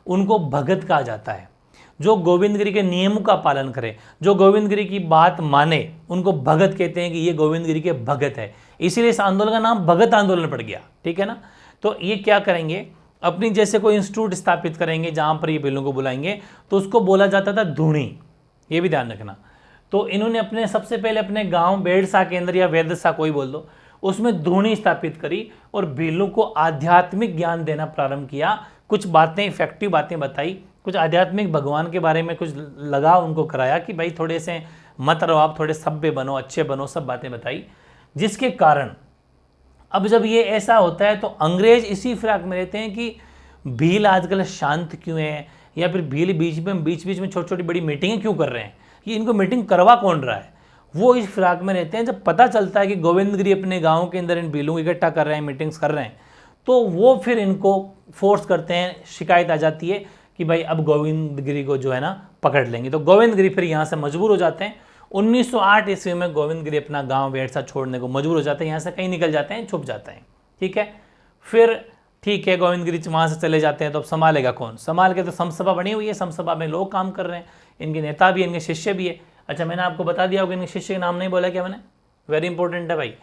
उनको भगत कहा जाता है। जो गोविंद गिरी के नियमों का पालन करे, जो गोविंद गिरी की बात माने, उनको भगत कहते हैं कि ये गोविंद गिरी के भगत है। इसीलिए इस आंदोलन का नाम भगत आंदोलन पड़ गया, ठीक है ना। तो ये क्या करेंगे? अपनी जैसे कोई इंस्टीट्यूट स्थापित करेंगे जहाँ पर ये बिलों को बुलाएंगे, तो उसको बोला जाता था धूनी। ये भी ध्यान रखना। तो इन्होंने अपने सबसे पहले अपने गांव बेड़सा के अंदर या वेदसा कोई बोल दो, उसमें धूनी स्थापित करी और भीलों को आध्यात्मिक ज्ञान देना प्रारंभ किया। कुछ बातें, इफेक्टिव बातें बताई, कुछ आध्यात्मिक भगवान के बारे में कुछ लगाव उनको कराया कि भाई थोड़े से मत रहो आप, थोड़े सभ्य बनो, अच्छे बनो, सब बातें बताई। जिसके कारण अब जब ये ऐसा होता है तो अंग्रेज इसी फिराक में रहते हैं कि भील आजकल शांत क्यों है, या फिर भील बीच में छोटी छोटी बड़ी मीटिंगें क्यों कर रहे हैं, ये इनको मीटिंग करवा कौन रहा है। वो इस फिराक में रहते हैं। जब पता चलता है कि गोविंदगिरी अपने गाँव के अंदर इन भीलों को इकट्ठा कर रहे हैं, मीटिंग्स कर रहे हैं, तो वो फिर इनको फोर्स करते हैं, शिकायत आ जाती है कि भाई अब गोविंदगिरी को जो है ना पकड़ लेंगे। तो गोविंदगिरी फिर यहाँ से मजबूर हो जाते हैं। 1908 ईस्वी में गोविंदगिरी अपना गांव वेड़सा छोड़ने को मजबूर हो जाते हैं, यहाँ से कहीं निकल जाते हैं, छुप जाते हैं। ठीक है, फिर ठीक है, गोविंदगिरी वहाँ से चले जाते हैं, तो अब संभालेगा कौन? संभाल के तो समसभा बनी हुई है, समसभा में लोग काम कर रहे हैं, इनके नेता भी, इनके शिष्य भी है। अच्छा, मैंने आपको बता दिया होगा, इनके शिष्य के नाम नहीं बोला क्या मैंने? वेरी इंपॉर्टेंट है भाई।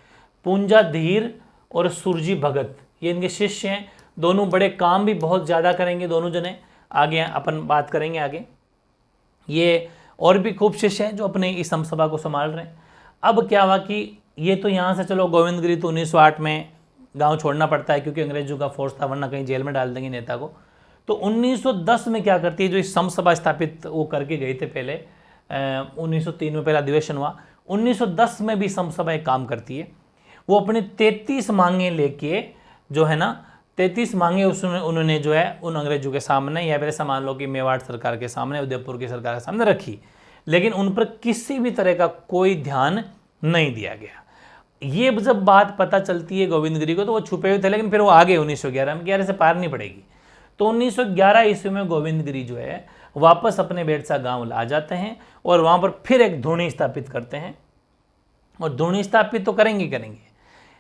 पूंजा धीर और सुरजी भगत, ये इनके शिष्य हैं। दोनों बड़े काम भी बहुत ज़्यादा करेंगे दोनों जने, आगे अपन बात करेंगे आगे। ये और भी खूब शिष्य हैं जो अपने इस समसभा को संभाल रहे हैं। अब क्या हुआ कि ये तो यहाँ से चलो गोविंदगिरी तो 1908 में गांव छोड़ना पड़ता है क्योंकि अंग्रेजों का फोर्स था, वरना कहीं जेल में डाल देंगे नेता को। तो 1910 में क्या करती है, जो इस समसभा स्थापित वो करके गए थे पहले, 1903 में पहला अधिवेशन हुआ, 1910 में भी समसभा एक काम करती है। वो अपने 33 मांगे लेके जो है ना, 33 मांगे उसने उन्होंने जो है उन अंग्रेजों के सामने, या फिर ऐसा मान लो कि मेवाड़ सरकार के सामने, उदयपुर की सरकार के सामने रखी, लेकिन उन पर किसी भी तरह का कोई ध्यान नहीं दिया गया। ये जब बात पता चलती है गोविंदगिरी को, तो वो छुपे हुए थे, लेकिन फिर वो आगे 1911 में 11 से पार नहीं पड़ेगी। तो 1911 ईस्वी में गोविंदगिरी जो है वापस अपने बेड़सा गांव आ जाते हैं और वहाँ पर फिर एक धूनी स्थापित करते हैं। और धूनी स्थापित तो करेंगे,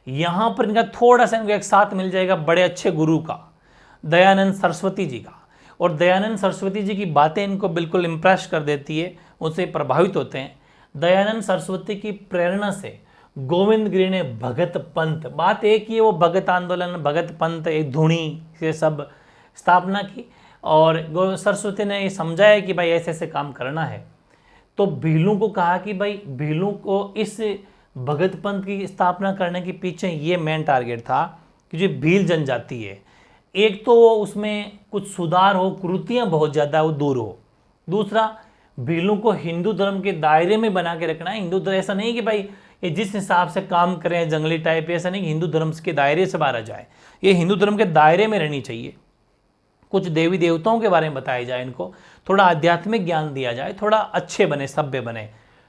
यहाँ पर इनका थोड़ा सा इनको एक साथ मिल जाएगा बड़े अच्छे गुरु का, दयानंद सरस्वती जी का। और दयानंद सरस्वती जी की बातें इनको बिल्कुल इम्प्रेस कर देती है, उनसे प्रभावित होते हैं। दयानंद सरस्वती की प्रेरणा से गोविंदगिरी ने भगत पंथ, बात एक ही है, वो भगत आंदोलन, भगत पंथ, एक धुनी से सब स्थापना की। और सरस्वती ने ये समझाया कि भाई ऐसे ऐसे काम करना है। तो भीलों को कहा कि भाई भीलों को इस भगत पंथ की स्थापना करने के पीछे ये मेन टारगेट था कि जो भील जनजाति है, एक तो उसमें कुछ सुधार हो, कुरीतियाँ बहुत ज़्यादा वो दूर हो। दूसरा, भीलों को हिंदू धर्म के दायरे में बना के रखना है। हिंदू धर्म ऐसा नहीं कि भाई ये जिस हिसाब से काम करें जंगली टाइप, ऐसा नहीं कि हिंदू धर्म के दायरे से बाहर आ जाए, ये हिंदू धर्म के दायरे में रहनी चाहिए। कुछ देवी देवताओं के बारे में बताया जाए, इनको थोड़ा आध्यात्मिक ज्ञान दिया जाए, थोड़ा अच्छे बने, सभ्य बने।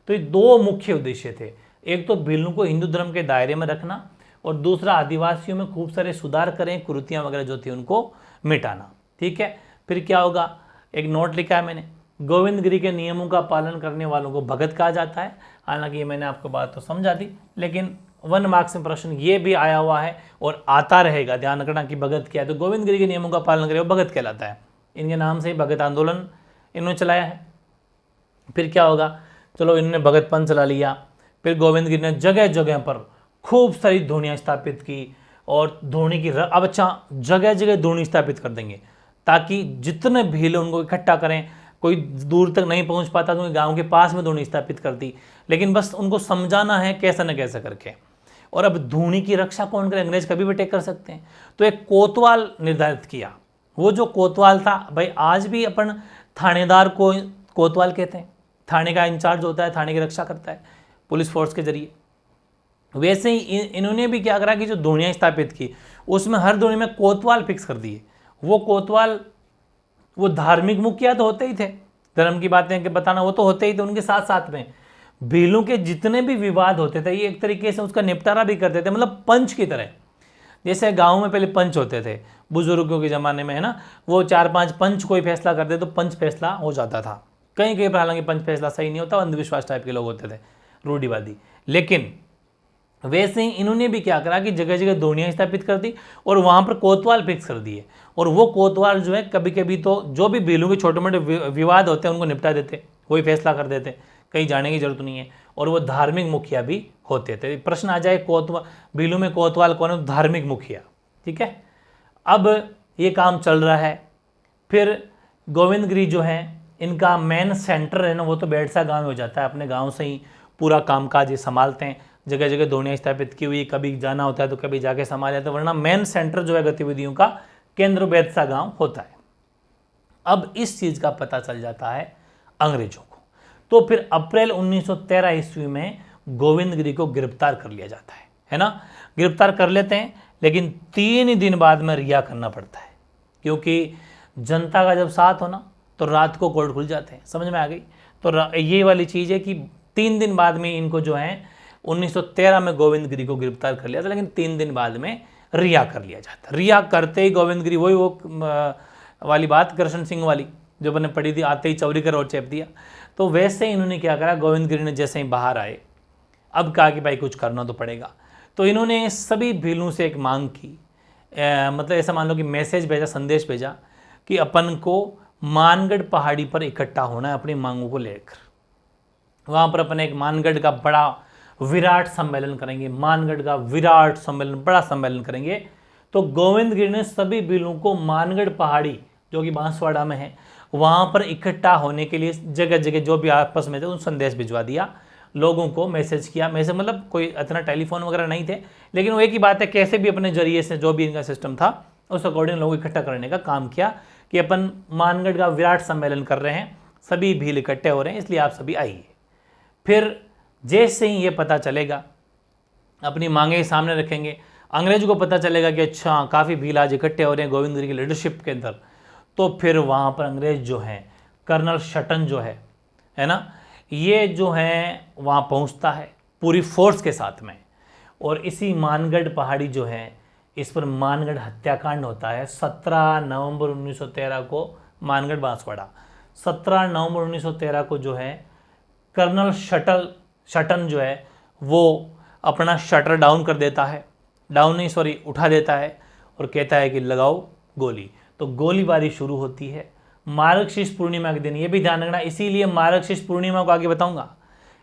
तो ये दो मुख्य उद्देश्य थे, एक तो भीलों को हिंदू धर्म के दायरे में रखना, और दूसरा आदिवासियों में खूब सारे सुधार करें, कुरीतियाँ वगैरह जो थी उनको मिटाना। ठीक है, फिर क्या होगा, एक नोट लिखा है मैंने, गोविंदगिरी के नियमों का पालन करने वालों को भगत कहा जाता है। हालांकि ये मैंने आपको बात तो समझा दी, लेकिन 1 मार्क्स में प्रश्न ये भी आया हुआ है और आता रहेगा, ध्यान रखना कि भगत क्या है। तो गोविंदगिरी के नियमों का पालन करे वो भगत कहलाता है। इनके नाम से ही भगत आंदोलन इन्होंने चलाया है। फिर क्या होगा, चलो इन्होंने भगत पंथ चला लिया, फिर गोविंदगिरी ने जगह जगह पर खूब सारी धूनियाँ स्थापित की, और धूनी की अब अच्छा जगह जगह धूनी स्थापित कर देंगे ताकि जितने भील उनको इकट्ठा करें, कोई दूर तक नहीं पहुंच पाता, क्योंकि गांव के पास में धूनी स्थापित कर दी, लेकिन बस उनको समझाना है कैसे न कैसे करके। और अब धूनी की रक्षा कौन करे, अंग्रेज कभी भी टेक कर सकते हैं। तो एक कोतवाल निर्धारित किया। वो जो कोतवाल था, भाई आज भी अपन थानेदार को कोतवाल कहते हैं, थाने का इंचार्ज होता है, थाने की रक्षा करता है पुलिस फोर्स के जरिए। वैसे ही इन्होंने भी क्या करा कि जो धूनियाँ स्थापित की, उसमें हर धूनी में कोतवाल फिक्स कर दिए। वो कोतवाल वो धार्मिक मुखिया तो होते ही थे, धर्म की बातें के बताना वो तो होते ही थे, उनके साथ साथ में भीलों के जितने भी विवाद होते थे ये एक तरीके से उसका निपटारा भी करते थे, मतलब पंच की तरह। जैसे गांव में पहले पंच होते थे बुजुर्गों के ज़माने में, है ना, वो 4-5 पंच कोई फैसला करते तो पंच फैसला हो जाता था। कहीं कहीं पर हालांकि पंच फैसला सही नहीं होता, अंधविश्वास टाइप के लोग होते थे, रूढ़िवादी। लेकिन वैसे ही इन्होंने भी क्या करा कि जगह जगह धूनियाँ स्थापित कर दी और वहाँ पर कोतवाल फिक्स कर दिए। और वो कोतवाल जो है कभी कभी तो जो भी भीलों के छोटे मोटे विवाद होते हैं उनको निपटा देते, वही फैसला कर देते, कहीं जाने की जरूरत नहीं है। और वो धार्मिक मुखिया भी होते थे। प्रश्न आ जाए कोतवाल, भीलों में कोतवाल कौन है? धार्मिक मुखिया। ठीक है, अब ये काम चल रहा है। फिर गोविंदगिरी जो है इनका मेन सेंटर है ना, वो तो बेड़सा गाँव हो जाता है। अपने गाँव से ही पूरा कामकाज ये संभालते हैं, जगह जगह धूनियाँ स्थापित की हुई, कभी जाना होता है तो कभी जाके संभाल जाते हैं, वरना मेन सेंटर जो है गतिविधियों का केंद्र बेड़सा गांव होता है। अब इस चीज का पता चल जाता है अंग्रेजों को, तो फिर अप्रैल 1913 ईस्वी में गोविंदगिरी को गिरफ्तार कर लिया जाता है ना। गिरफ्तार कर लेते हैं, लेकिन 3 दिन बाद में रिहा करना पड़ता है, क्योंकि जनता का जब साथ हो ना तो रात को कोर्ट खुल जाते हैं। समझ में आ गई? तो ये वाली चीज़ है कि 3 दिन बाद में इनको जो है 1913 में गोविंद गिरी को गिरफ्तार कर लिया था, लेकिन 3 दिन बाद में रिहा कर लिया जाता। रिहा करते ही गोविंद गिरी, वही वो वाली बात कृष्ण सिंह वाली जो मैंने पढ़ी थी, आते ही चौरी कर और चेप दिया। तो वैसे ही इन्होंने क्या करा, गोविंद गिरी ने जैसे ही बाहर आए अब कहा कि भाई कुछ करना तो पड़ेगा। तो इन्होंने सभी भीलों से एक मांग की, मतलब ऐसा मान लो कि मैसेज भेजा, संदेश भेजा कि अपन को मानगढ़ पहाड़ी पर इकट्ठा होना है अपनी मांगों को लेकर। वहाँ पर अपन एक मानगढ़ का बड़ा विराट सम्मेलन करेंगे, मानगढ़ का विराट सम्मेलन, बड़ा सम्मेलन करेंगे। तो गोविंद गिरी ने सभी भीलों को मानगढ़ पहाड़ी जो कि बांसवाड़ा में है वहाँ पर इकट्ठा होने के लिए जगह जगह जो भी आपस में थे उन संदेश भिजवा दिया, लोगों को मैसेज किया। मैसेज मतलब कोई इतना टेलीफोन वगैरह नहीं थे, लेकिन वो एक ही बात है, कैसे भी अपने जरिए से जो भी इनका सिस्टम था उस अकॉर्डिंग लोगों को इकट्ठा करने का काम किया कि अपन मानगढ़ का विराट सम्मेलन कर रहे हैं, सभी भील इकट्ठे हो रहे हैं, इसलिए आप सभी आइए। फिर जैसे ही ये पता चलेगा, अपनी मांगे सामने रखेंगे, अंग्रेजों को पता चलेगा कि अच्छा काफ़ी भील आज इकट्ठे हो रहे हैं गोविंद गिरी की लीडरशिप के अंदर, तो फिर वहाँ पर अंग्रेज जो हैं, कर्नल शटन जो है ना, ये जो है वहाँ पहुँचता है पूरी फोर्स के साथ में। और इसी मानगढ़ पहाड़ी जो है, इस पर मानगढ़ हत्याकांड होता है 17 नवंबर 1913 को, मानगढ़ बांसवाड़ा। 17 नवंबर 1913 को जो है कर्नल शटन जो है वो अपना शटर डाउन कर देता है, डाउन नहीं सॉरी उठा देता है और कहता है कि लगाओ गोली। तो गोलीबारी शुरू होती है मार्गशीर्ष पूर्णिमा के दिन। ये भी ध्यान रखना, इसीलिए मार्गशीर्ष पूर्णिमा को आगे बताऊंगा,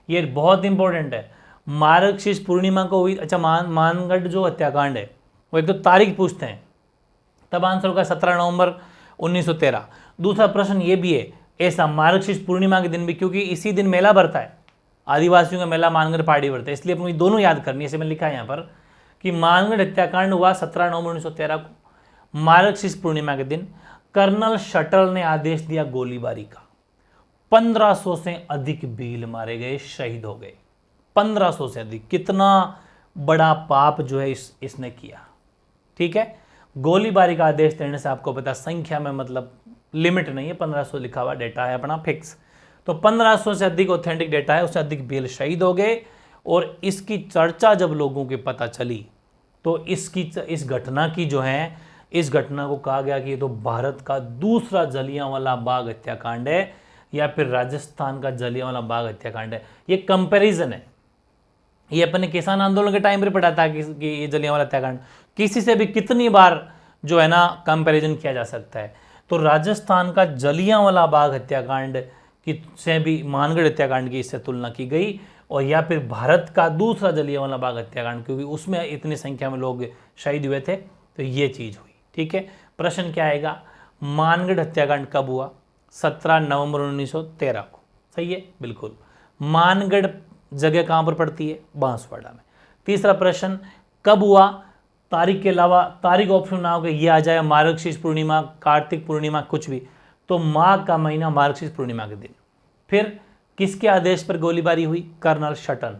ये बहुत इंपॉर्टेंट है। मार्गशीर्ष पूर्णिमा को हुई, अच्छा मानगढ़ जो हत्याकांड है वो एक तो तारीख पूछते हैं, तब आंसर होगा 17 नवंबर 1913। दूसरा प्रश्न ये भी है, ऐसा मार्गशीर्ष पूर्णिमा के दिन भी, क्योंकि इसी दिन मेला भरता है, आदिवासियों का मेला मानगढ़ पहाड़ी भरता है, इसलिए अपनी दोनों याद करनी है। इसे मैंने लिखा है यहाँ पर कि मानगढ़ हत्याकांड हुआ 17 नवंबर 1913 को, मार्गशीर्ष पूर्णिमा के दिन कर्नल शटल ने आदेश दिया गोलीबारी का। 1500 से अधिक भील मारे गए, शहीद हो गए, 1500 से अधिक। कितना बड़ा पाप जो है इसने किया, ठीक है। गोलीबारी का आदेश देने से आपको पता, संख्या में मतलब लिमिट नहीं है, 1500 लिखा हुआ डेटा है अपना फिक्स। तो 1500 से अधिक ऑथेंटिक डेटा है, उससे अधिक भील शहीद हो गए। और इसकी चर्चा जब लोगों के पता चली तो इस घटना की जो है, इस घटना को कहा गया कि ये तो भारत का दूसरा जलियांवाला बाग हत्याकांड है या फिर राजस्थान का जलियांवाला बाग हत्याकांड है। ये कंपैरिजन है, ये अपने किसान आंदोलन के टाइम पर पढ़ा था कि ये जलियांवाला हत्याकांड किसी से भी कितनी बार जो है ना कंपैरिजन किया जा सकता है। तो राजस्थान का जलियांवाला बाग हत्याकांड की से भी मानगढ़ हत्याकांड की इससे तुलना की गई, और या फिर भारत का दूसरा जलियांवाला बाग हत्याकांड, क्योंकि उसमें इतनी संख्या में लोग शहीद हुए थे, तो ये चीज़ हुई, ठीक है। प्रश्न क्या आएगा, मानगढ़ हत्याकांड कब हुआ? 17 नवंबर 1913 को, सही है, बिल्कुल। मानगढ़ जगह कहाँ पर पड़ती है? बांसवाड़ा में। तीसरा प्रश्न, कब हुआ? तारीख के अलावा, तारीख ऑप्शन ना हो कि ये आ जाए मार्गशीर्ष पूर्णिमा, कार्तिक पूर्णिमा, कुछ भी, तो माघ का महीना मार्गशीर्ष पूर्णिमा के दिन। फिर किसके आदेश पर गोलीबारी हुई? कर्नल शटन।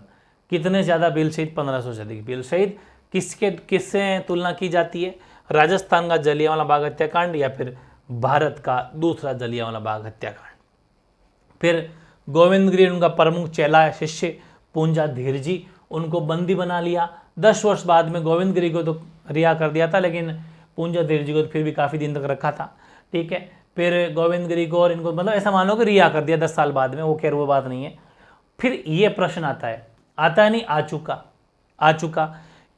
कितने ज़्यादा भील शहीद? 1500 से अधिक भील शहीद। किससे तुलना की जाती है? राजस्थान का जलियांवाला बाग हत्याकांड या फिर भारत का दूसरा जलियांवाला बाग हत्याकांड। फिर गोविंद गिरी, उनका प्रमुख चेला शिष्य पूंजा धीर जी, उनको बंदी बना लिया। 10 वर्ष बाद में गोविंद गिरी को तो रिहा कर दिया था, लेकिन पूंजा धीर जी को फिर भी काफ़ी दिन तक रखा था, ठीक है। फिर गोविंद गिरी को और इनको मतलब ऐसा मान लो कि रिहा कर दिया 10 साल बाद में, वो खैर वो बात नहीं है। फिर ये प्रश्न आता है नहीं, आ चुका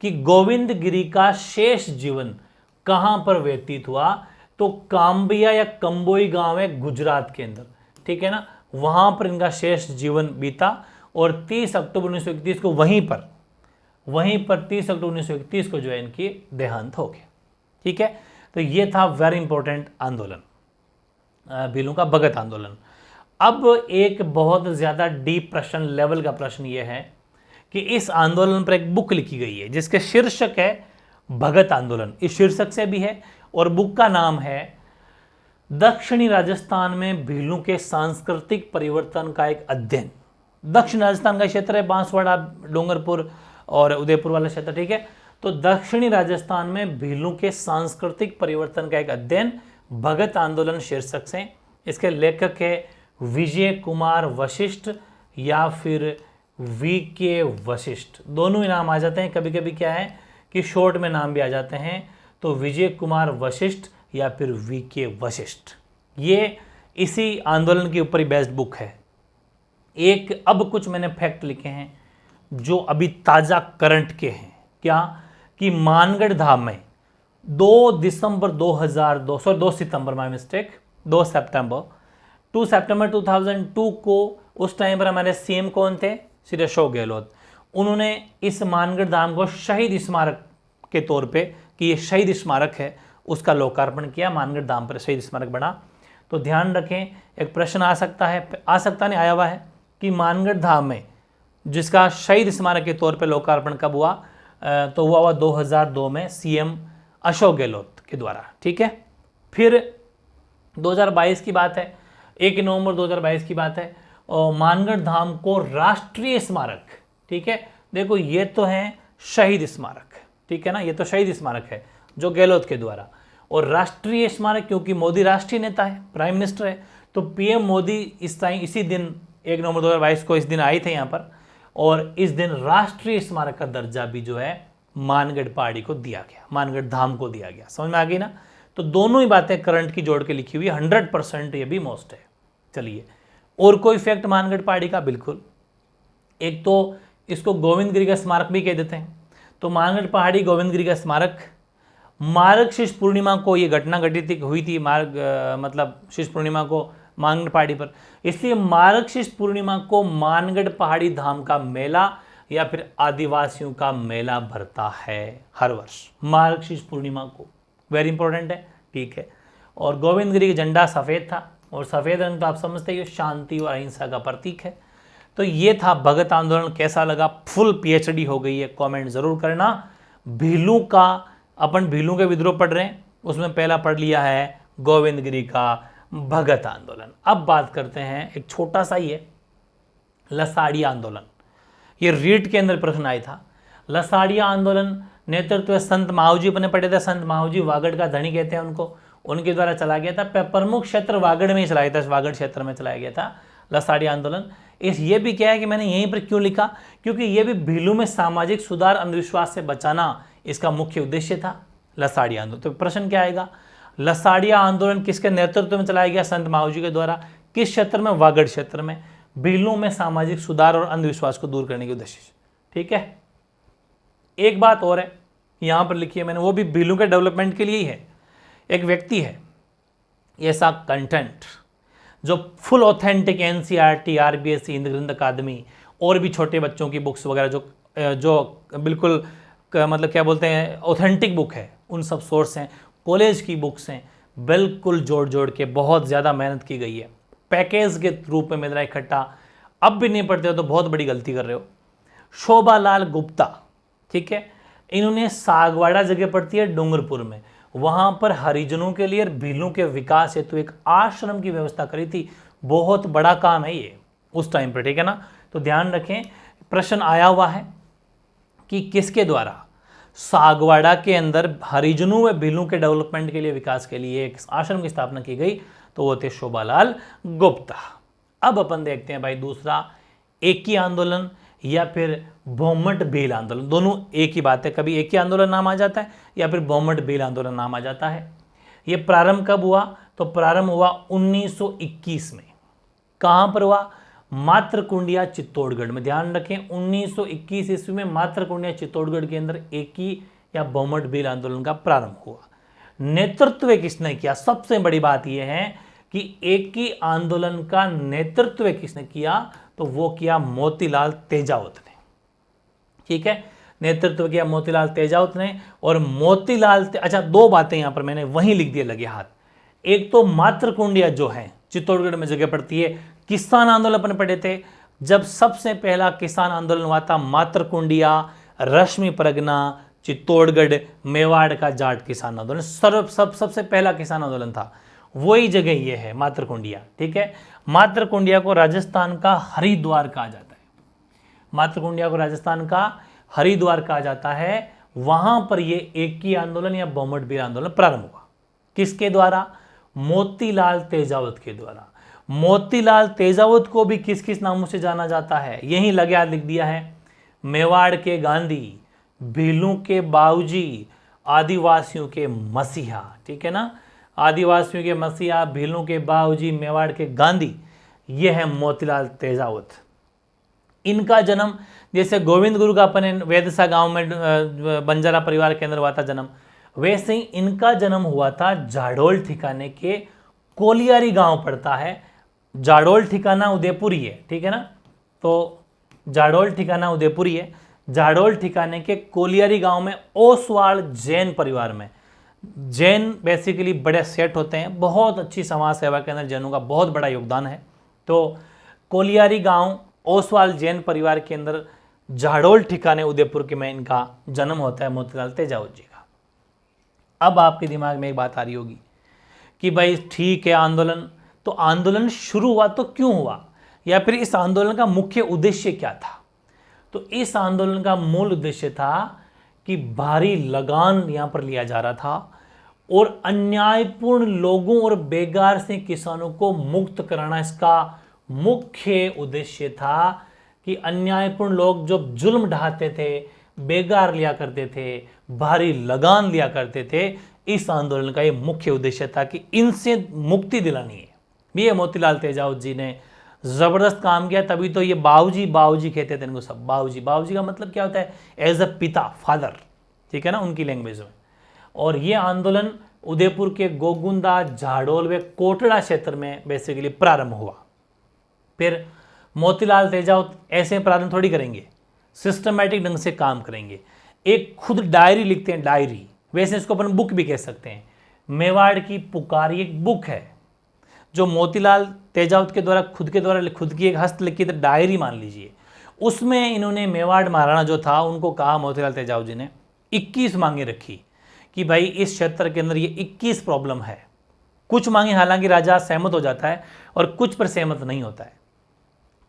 कि गोविंद गिरी का शेष जीवन कहाँ पर व्यतीत हुआ? तो काम्बिया या कंबोई गांव है गुजरात के अंदर, ठीक है ना, वहां पर इनका शेष जीवन बीता। और 30 अक्टूबर 1931 को वहीं पर 30 अक्टूबर 1931 को जो है इनकी देहांत हो गया, ठीक है। तो ये था वेरी इंपॉर्टेंट आंदोलन, भीलों का भगत आंदोलन। अब एक बहुत ज़्यादा डीप प्रश्न, लेवल का प्रश्न ये है कि इस आंदोलन पर एक बुक लिखी गई है जिसके शीर्षक है भगत आंदोलन, इस शीर्षक से भी है, और बुक का नाम है दक्षिणी राजस्थान में भीलों के सांस्कृतिक परिवर्तन का एक अध्ययन। दक्षिण राजस्थान का क्षेत्र है बांसवाड़ा, डूंगरपुर और उदयपुर वाला क्षेत्र, ठीक है। तो दक्षिणी राजस्थान में भीलों के सांस्कृतिक परिवर्तन का एक अध्ययन, भगत आंदोलन शीर्षक से। इसके लेखक है विजय कुमार वशिष्ठ, या फिर वीके वशिष्ठ, दोनों ही नाम आ जाते हैं। कभी कभी क्या है कि शॉर्ट में नाम भी आ जाते हैं, तो विजय कुमार वशिष्ठ या फिर वीके वशिष्ठ, ये इसी आंदोलन के ऊपर ही बेस्ड बुक है। एक अब कुछ मैंने फैक्ट लिखे हैं जो अभी ताज़ा करंट के हैं, क्या कि मानगढ़ धाम में 2 सितंबर 2002 को उस टाइम पर हमारे सीएम कौन थे, श्री अशोक गहलोत, उन्होंने इस मानगढ़ धाम को शहीद स्मारक के तौर पे कि ये शहीद स्मारक है उसका लोकार्पण किया, मानगढ़ धाम पर शहीद स्मारक बना। तो ध्यान रखें, एक प्रश्न आ सकता नहीं आया हुआ है कि मानगढ़ धाम में जिसका शहीद स्मारक के तौर पे लोकार्पण कब हुआ, तो हुआ 2002 में सीएम अशोक गहलोत के द्वारा। ठीक है, फिर 2022 की बात है, 1 नवंबर 2022 की बात है, और मानगढ़ धाम को राष्ट्रीय स्मारक, ठीक है, देखो ये तो है शहीद स्मारक, ठीक है ना, ये तो शहीद स्मारक है जो गहलोत के द्वारा, और राष्ट्रीय स्मारक क्योंकि मोदी राष्ट्रीय नेता है, प्राइम मिनिस्टर है, तो पीएम मोदी इसी दिन 1 नवंबर 2022 को इस दिन आए थे यहाँ पर, और इस दिन राष्ट्रीय स्मारक का दर्जा भी जो है मानगढ़ पहाड़ी को दिया गया, मानगढ़ धाम को दिया गया। समझ में आ गई ना। तो दोनों ही बातें करंट की जोड़ के लिखी हुई है, 100% ये भी मोस्ट है। चलिए, और कोई फैक्ट मानगढ़ पहाड़ी का, बिल्कुल, एक तो इसको गोविंदगिरी का स्मारक भी कह देते हैं। तो मानगढ़ पहाड़ी गोविंदगिरी का स्मारक, मार्गशीर्ष पूर्णिमा को ये घटना घटित हुई थी, मतलब शीर्ष पूर्णिमा को मानगढ़ पहाड़ी पर, इसलिए मार्गशीर्ष पूर्णिमा को मानगढ़ पहाड़ी धाम का मेला या फिर आदिवासियों का मेला भरता है हर वर्ष मार्गशीर्ष पूर्णिमा को। वेरी इंपॉर्टेंट है, ठीक है। और गोविंदगिरी का झंडा सफ़ेद था, और सफ़ेद रंग तो आप समझते ही शांति और अहिंसा का प्रतीक है। तो ये था भगत आंदोलन, कैसा लगा? फुल पीएचडी हो गई है, कमेंट ज़रूर करना। भीलू का, अपन भीलू के विद्रोह पढ़ रहे हैं, उसमें पहला पढ़ लिया है गोविंदगिरी का भगत आंदोलन। अब बात करते हैं, एक छोटा सा ही है, लसाड़िया आंदोलन। ये रीट के अंदर प्रश्न आया था। लसाड़िया आंदोलन नेतृत्व संत माहूजी अपने पढ़े थे, संत माहूजी वागड़ का धनी कहते हैं उनको, उनके द्वारा चला गया था। प्रमुख क्षेत्र वागड़ में ही चलाया था, वागड़ क्षेत्र में चलाया गया था लसाड़िया आंदोलन। ये भी क्या है कि मैंने यहीं पर क्यों लिखा, क्योंकि ये भी भीलू में सामाजिक सुधार, अंधविश्वास से बचाना इसका मुख्य उद्देश्य था, लसाड़िया आंदोलन। तो प्रश्न क्या आएगा, लसाड़िया आंदोलन किसके नेतृत्व में चलाया गया? संत माहूजी के द्वारा। किस क्षेत्र में? वागड़ क्षेत्र में। भीलू में सामाजिक सुधार और अंधविश्वास को दूर करने के उद्देश्य से। ठीक है, एक बात और है यहां पर लिखी है मैंने, वो भी भीलू के डेवलपमेंट के लिए ही है। एक व्यक्ति है, ऐसा कंटेंट जो full authentic NCERT, RBSE, Hindi ग्रंथ अकादमी और भी छोटे बच्चों की बुक्स वगैरह जो बिल्कुल मतलब क्या बोलते हैं ऑथेंटिक बुक है, उन सब सोर्स हैं, कॉलेज की बुक्स हैं, बिल्कुल जोड़ जोड़ के बहुत ज़्यादा मेहनत की गई है, पैकेज के रूप में मिल रहा है इकट्ठा। अब भी नहीं पढ़ते हो तो बहुत बड़ी गलती कर रहे हो। शोभालाल गुप्ता, ठीक है, इन्होंने सागवाड़ा जगह पड़ती है डूंगरपुर में, वहाँ पर हरिजनों के लिए भीलू के विकास हेतु एक आश्रम की व्यवस्था करी थी। बहुत बड़ा काम है ये उस टाइम पर, ठीक है ना। तो ध्यान रखें, प्रश्न आया हुआ है कि किसके द्वारा सागवाड़ा के अंदर हरिजनों व भीलू के डेवलपमेंट के लिए, विकास के लिए एक आश्रम की स्थापना की गई, तो वो थे शोभालाल गुप्ता। अब अपन देखते हैं भाई दूसरा, एकी आंदोलन या फिर भोमट भील आंदोलन, दोनों एक ही बात है। कभी एकी आंदोलन नाम आ जाता है या फिर भोमट भील आंदोलन नाम आ जाता है। ये प्रारंभ कब हुआ? तो प्रारंभ हुआ 1921 में। कहाँ पर हुआ? मात्रकुंडिया चित्तौड़गढ़ में। ध्यान रखें, 1921 ईस्वी में मात्रकुंडिया चित्तौड़गढ़ के अंदर एकी या भोमट भील आंदोलन का प्रारंभ हुआ। नेतृत्व किसने किया? सबसे बड़ी बात यह है कि एकी आंदोलन का नेतृत्व किसने किया? तो वो किया मोतीलाल तेजावत ने। ठीक है, नेतृत्व किया मोतीलाल तेजावत ने। और मोतीलाल अच्छा, दो बातें यहां पर मैंने वहीं लिख दिए लगे हाथ। एक तो मात्रकुंडिया जो है चित्तौड़गढ़ में जगह पड़ती है, किसान आंदोलन अपन पढ़े थे, जब सबसे पहला किसान आंदोलन हुआ था मात्रकुंडिया, रश्मि परगना, चित्तौड़गढ़, मेवाड़ का जाट किसान आंदोलन, सबसे पहला किसान आंदोलन था, वही जगह ये है मात्रकुंडिया। ठीक है, मात्रकुंडिया को राजस्थान का हरिद्वार कहा जाता है। मात्रकुंडिया को राजस्थान का हरिद्वार कहा जाता है। वहां पर ये एकी आंदोलन या भोमट भील आंदोलन प्रारंभ हुआ। किसके द्वारा? मोतीलाल तेजावत के द्वारा। मोतीलाल तेजावत को भी किस किस नामों से जाना जाता है, यही लगे हाथ लिख दिया है। मेवाड़ के गांधी, भीलों के बाऊजी, आदिवासियों के मसीहा, ठीक है ना, आदिवासियों के मसीहा, भीलों के बाऊजी, मेवाड़ के गांधी, ये है मोतीलाल तेजावत। इनका जन्म जैसे गोविंद गुरु का अपने वेदसा गांव में बंजारा परिवार के अंदर हुआ था जन्म, वैसे ही इनका जन्म हुआ था जाडोल ठिकाने के कोलियारी गांव पड़ता है। जाडोल ठिकाना उदयपुर ही है, ठीक है ना, तो जाडोल ठिकाना उदयपुर ही है। जाडोल ठिकाने के कोलियारी गांव में ओसवाल जैन परिवार में, जैन बेसिकली बड़े सेट होते हैं, बहुत अच्छी समाज सेवा के अंदर जैनों का बहुत बड़ा योगदान है। तो कोलियारी गांव ओसवाल जैन परिवार के अंदर जाडोल ठिकाने उदयपुर के में इनका जन्म होता है मोतीलाल तेजावत जी का। अब आपके दिमाग में एक बात आ रही होगी कि भाई ठीक है आंदोलन, तो आंदोलन शुरू हुआ तो क्यों हुआ, या फिर इस आंदोलन का मुख्य उद्देश्य क्या था। तो इस आंदोलन का मूल उद्देश्य था कि भारी लगान यहाँ पर लिया जा रहा था और अन्यायपूर्ण लोगों और बेगार से किसानों को मुक्त कराना इसका मुख्य उद्देश्य था। कि अन्यायपूर्ण लोग जो जुल्म ढाते थे, बेगार लिया करते थे, भारी लगान लिया करते थे, इस आंदोलन का ये मुख्य उद्देश्य था कि इनसे मुक्ति दिलानी है। ये मोतीलाल तेजावत जी ने जबरदस्त काम किया, तभी तो ये बाऊजी बाऊजी कहते थे इनको सब। बाऊजी, बाऊजी का मतलब क्या होता है, एज अ पिता, फादर, ठीक है ना, उनकी लैंग्वेज में। और ये आंदोलन उदयपुर के गोगुंदा, झाडोल व कोटड़ा क्षेत्र में बेसिकली प्रारंभ हुआ। फिर मोतीलाल तेजावत ऐसे प्रारंभ थोड़ी करेंगे, सिस्टमैटिक ढंग से काम करेंगे। एक खुद डायरी लिखते हैं, डायरी, वैसे इसको अपन बुक भी कह सकते हैं। मेवाड़ की पुकार एक बुक है जो मोतीलाल तेजावत के द्वारा खुद की एक हस्तलिखित डायरी मान लीजिए। उसमें इन्होंने मेवाड़ महाराणा जो था उनको कहा, मोतीलाल तेजावत जी ने 21 मांगे रखी कि भाई इस क्षेत्र के अंदर ये 21 प्रॉब्लम है। कुछ मांगे हालांकि राजा सहमत हो जाता है और कुछ पर सहमत नहीं होता है।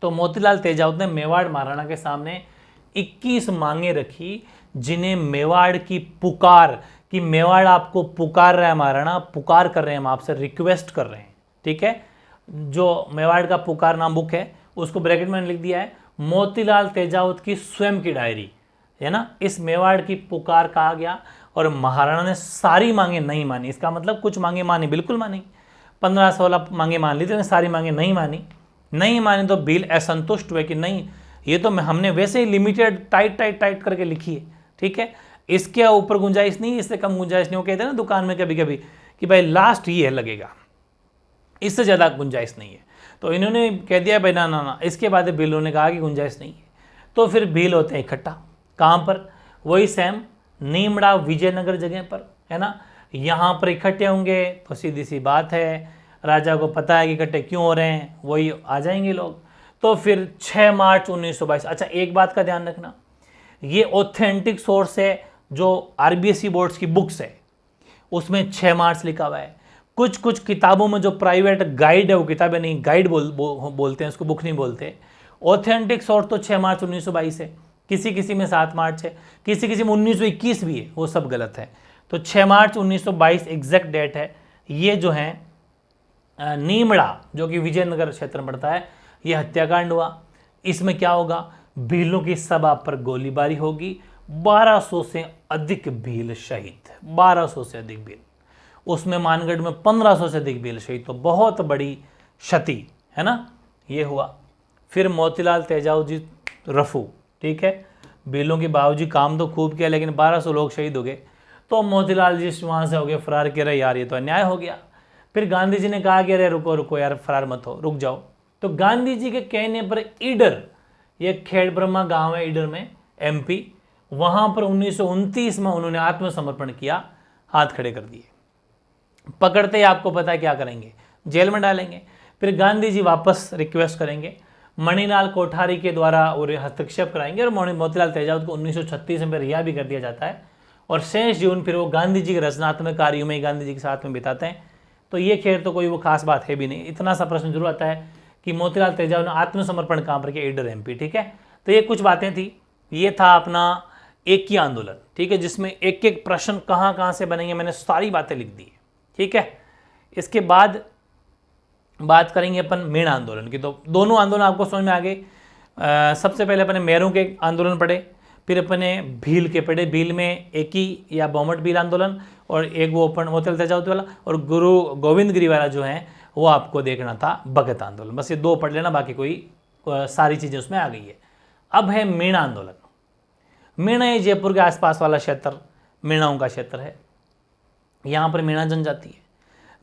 तो मोतीलाल तेजावत ने मेवाड़ महाराणा के सामने 21 मांगे रखी, जिन्हें मेवाड़ की पुकार, कि मेवाड़ आपको पुकार रहा है महाराणा, पुकार कर रहे हैं हम आपसे, रिक्वेस्ट कर रहे हैं, ठीक है। जो मेवाड़ का पुकार नाम बुक है उसको ब्रैकेट में लिख दिया है मोतीलाल तेजावत की स्वयं की डायरी, है ना। इस मेवाड़ की पुकार कहा गया और महाराणा ने सारी मांगे नहीं मानी। इसका मतलब कुछ मांगे मानी, बिल्कुल मानी, 15-16 मांगे मान ली, लेकिन सारी मांगे नहीं मानी। तो भील असंतुष्ट हुए कि नहीं, ये तो हमने वैसे ही लिमिटेड टाइट करके लिखी है, ठीक है, इसके ऊपर गुंजाइश नहीं, इससे कम गुंजाइश नहीं। वो कहते हैं ना दुकान में कभी कभी कि भाई लास्ट ये लगेगा, इससे ज़्यादा गुंजाइश नहीं है। तो इन्होंने कह दिया भाई ना, इसके बाद भीलों ने कहा कि गुंजाइश नहीं है। तो फिर भील होते हैं इकट्ठा, कहाँ पर, वही सेम नीमड़ा विजयनगर जगह पर, है ना, यहाँ पर इकट्ठे होंगे। तो सीधी सी बात है, राजा को पता है कि इकट्ठे क्यों हो रहे हैं, वही आ जाएंगे लोग। तो फिर 6 मार्च 1922, अच्छा एक बात का ध्यान रखना, ये ऑथेंटिक सोर्स है जो आरबीएसई बोर्ड्स की बुक्स है, उसमें 6 मार्च लिखा हुआ है। कुछ किताबों में जो प्राइवेट गाइड है, वो किताबें नहीं, गाइड बोलते हैं उसको, बुक नहीं बोलते। ऑथेंटिक सोर्स तो 6 मार्च 1922 है, किसी में 7 मार्च है, किसी में 1921 भी है, वो सब गलत है। तो 6 मार्च 1922 एग्जैक्ट डेट है। ये जो है नीमड़ा, जो कि विजयनगर क्षेत्र में पड़ता है, ये हत्याकांड हुआ। इसमें क्या होगा, भीलों की सभा पर गोलीबारी होगी, 1200 से अधिक भील शहीद, 1200 से अधिक भील, उसमें मानगढ़ में 1500 से अधिक भील शहीद, तो बहुत बड़ी क्षति है ना, ये हुआ। फिर मोतीलाल तेजावत जी रफू, ठीक है, भीलों के बावजूद काम तो खूब किया, लेकिन 1200 लोग शहीद हो गए। तो मोतीलाल जी वहाँ से हो गए फरार, कह रहे यार ये तो अन्याय हो गया। फिर गांधी जी ने कहा कि अरे रुको यार, फरार मत हो, रुक जाओ। तो गांधी जी के कहने पर ईडर, ये खेड़ ब्रह्मा गांव है ईडर में, एमपी, वहां पर 1929 में उन्होंने आत्मसमर्पण किया, हाथ खड़े कर दिए। पकड़ते ही आपको पता है क्या करेंगे, जेल में डालेंगे। फिर गांधी जी वापस रिक्वेस्ट करेंगे, मणिलाल कोठारी के द्वारा और हस्तक्षेप कराएंगे और मोतीलाल तेजावत को 1936 में रिहा भी कर दिया जाता है। और शेष जीवन फिर वो गांधी जी के रचनात्मक कार्यों में गांधी जी के साथ में बिताते हैं। तो ये खैर तो कोई वो खास बात है भी नहीं। इतना सा प्रश्न जरूर आता है कि मोतीलाल तेजावत ने आत्मसमर्पण कहाँ पर किया, ईडर एमपी, ठीक है। तो ये कुछ बातें थी, ये था अपना एक ही आंदोलन, ठीक है, जिसमें एक एक प्रश्न कहाँ से बनेंगे मैंने सारी बातें लिख दी है, ठीक है। इसके बाद बात करेंगे अपन मीणा आंदोलन की, तो दोनों आंदोलन आपको समझ में आ गए। सबसे पहले अपने मेरों के आंदोलन पढ़े, फिर अपने भील के पढ़े। भील में एकी या बोमट भील आंदोलन, और एक वो अपन मोतीलाल तेजावत वाला, और गुरु गोविंद गिरी वाला जो है वो आपको देखना था भगत आंदोलन। बस ये दो पढ़ लेना, बाकी कोई सारी चीज़ें उसमें आ गई है। अब है मीणा आंदोलन। मीणा ये जयपुर के आसपास वाला क्षेत्र मीणाओं का क्षेत्र है। यहाँ पर मीणा जनजाति है।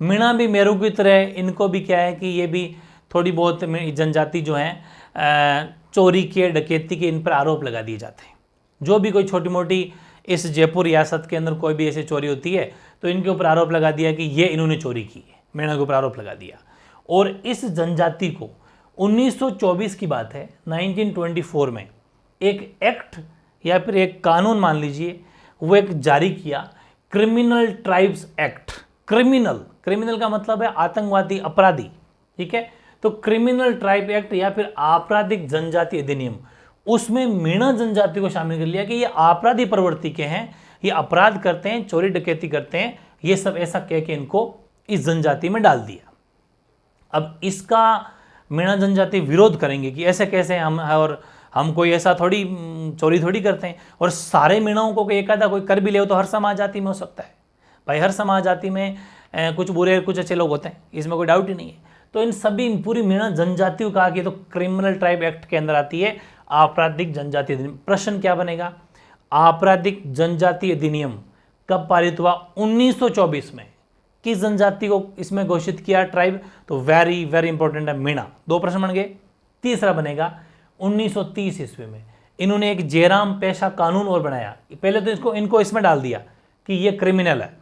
मीणा भी मेरू की तरह, इनको भी क्या है कि ये भी थोड़ी बहुत जनजाति जो है चोरी के, डकैती के, इन पर आरोप लगा दिए जाते हैं। जो भी कोई छोटी मोटी इस जयपुर रियासत के अंदर कोई भी ऐसी चोरी होती है तो इनके ऊपर आरोप लगा दिया कि ये इन्होंने चोरी की है, मीणा के ऊपर आरोप लगा दिया। और इस जनजाति को 1924 की बात है, 1924 में एक एक्ट या फिर एक कानून मान लीजिए, वो एक जारी किया, क्रिमिनल ट्राइब्स एक्ट। क्रिमिनल का मतलब है आतंकवादी, अपराधी, ठीक है। तो क्रिमिनल ट्राइब एक्ट या फिर आपराधिक जनजाति अधिनियम, उसमें मीणा जनजाति को शामिल कर लिया कि ये आपराधी प्रवृत्ति के हैं, ये अपराध करते हैं, चोरी डकैती करते हैं, ये सब ऐसा कह के इनको इस जनजाति में डाल दिया। अब इसका मीणा जनजाति विरोध करेंगे कि ऐसे कैसे हम कोई ऐसा थोड़ी चोरी थोड़ी करते हैं, और सारे मीणाओं को एक आधा कोई कर भी ले तो हर समाज जाति में हो सकता है भाई, हर समाज जाति में कुछ बुरे कुछ अच्छे लोग होते हैं, इसमें कोई डाउट ही नहीं है। तो इन सभी पूरी मीणा जनजातियों का कि तो क्रिमिनल ट्राइब एक्ट के अंदर आती है आपराधिक जनजाति अधिनियम। प्रश्न क्या बनेगा, आपराधिक जनजाति अधिनियम कब पारित हुआ? 1924 में। किस जनजाति को इसमें घोषित किया ट्राइब? तो वेरी वेरी इंपॉर्टेंट है, मीणा। दो प्रश्न बन गए। तीसरा बनेगा 1930 ईस्वी में इन्होंने एक जयराम पेशा कानून और बनाया। पहले तो इनको इसमें डाल दिया कि ये क्रिमिनल है,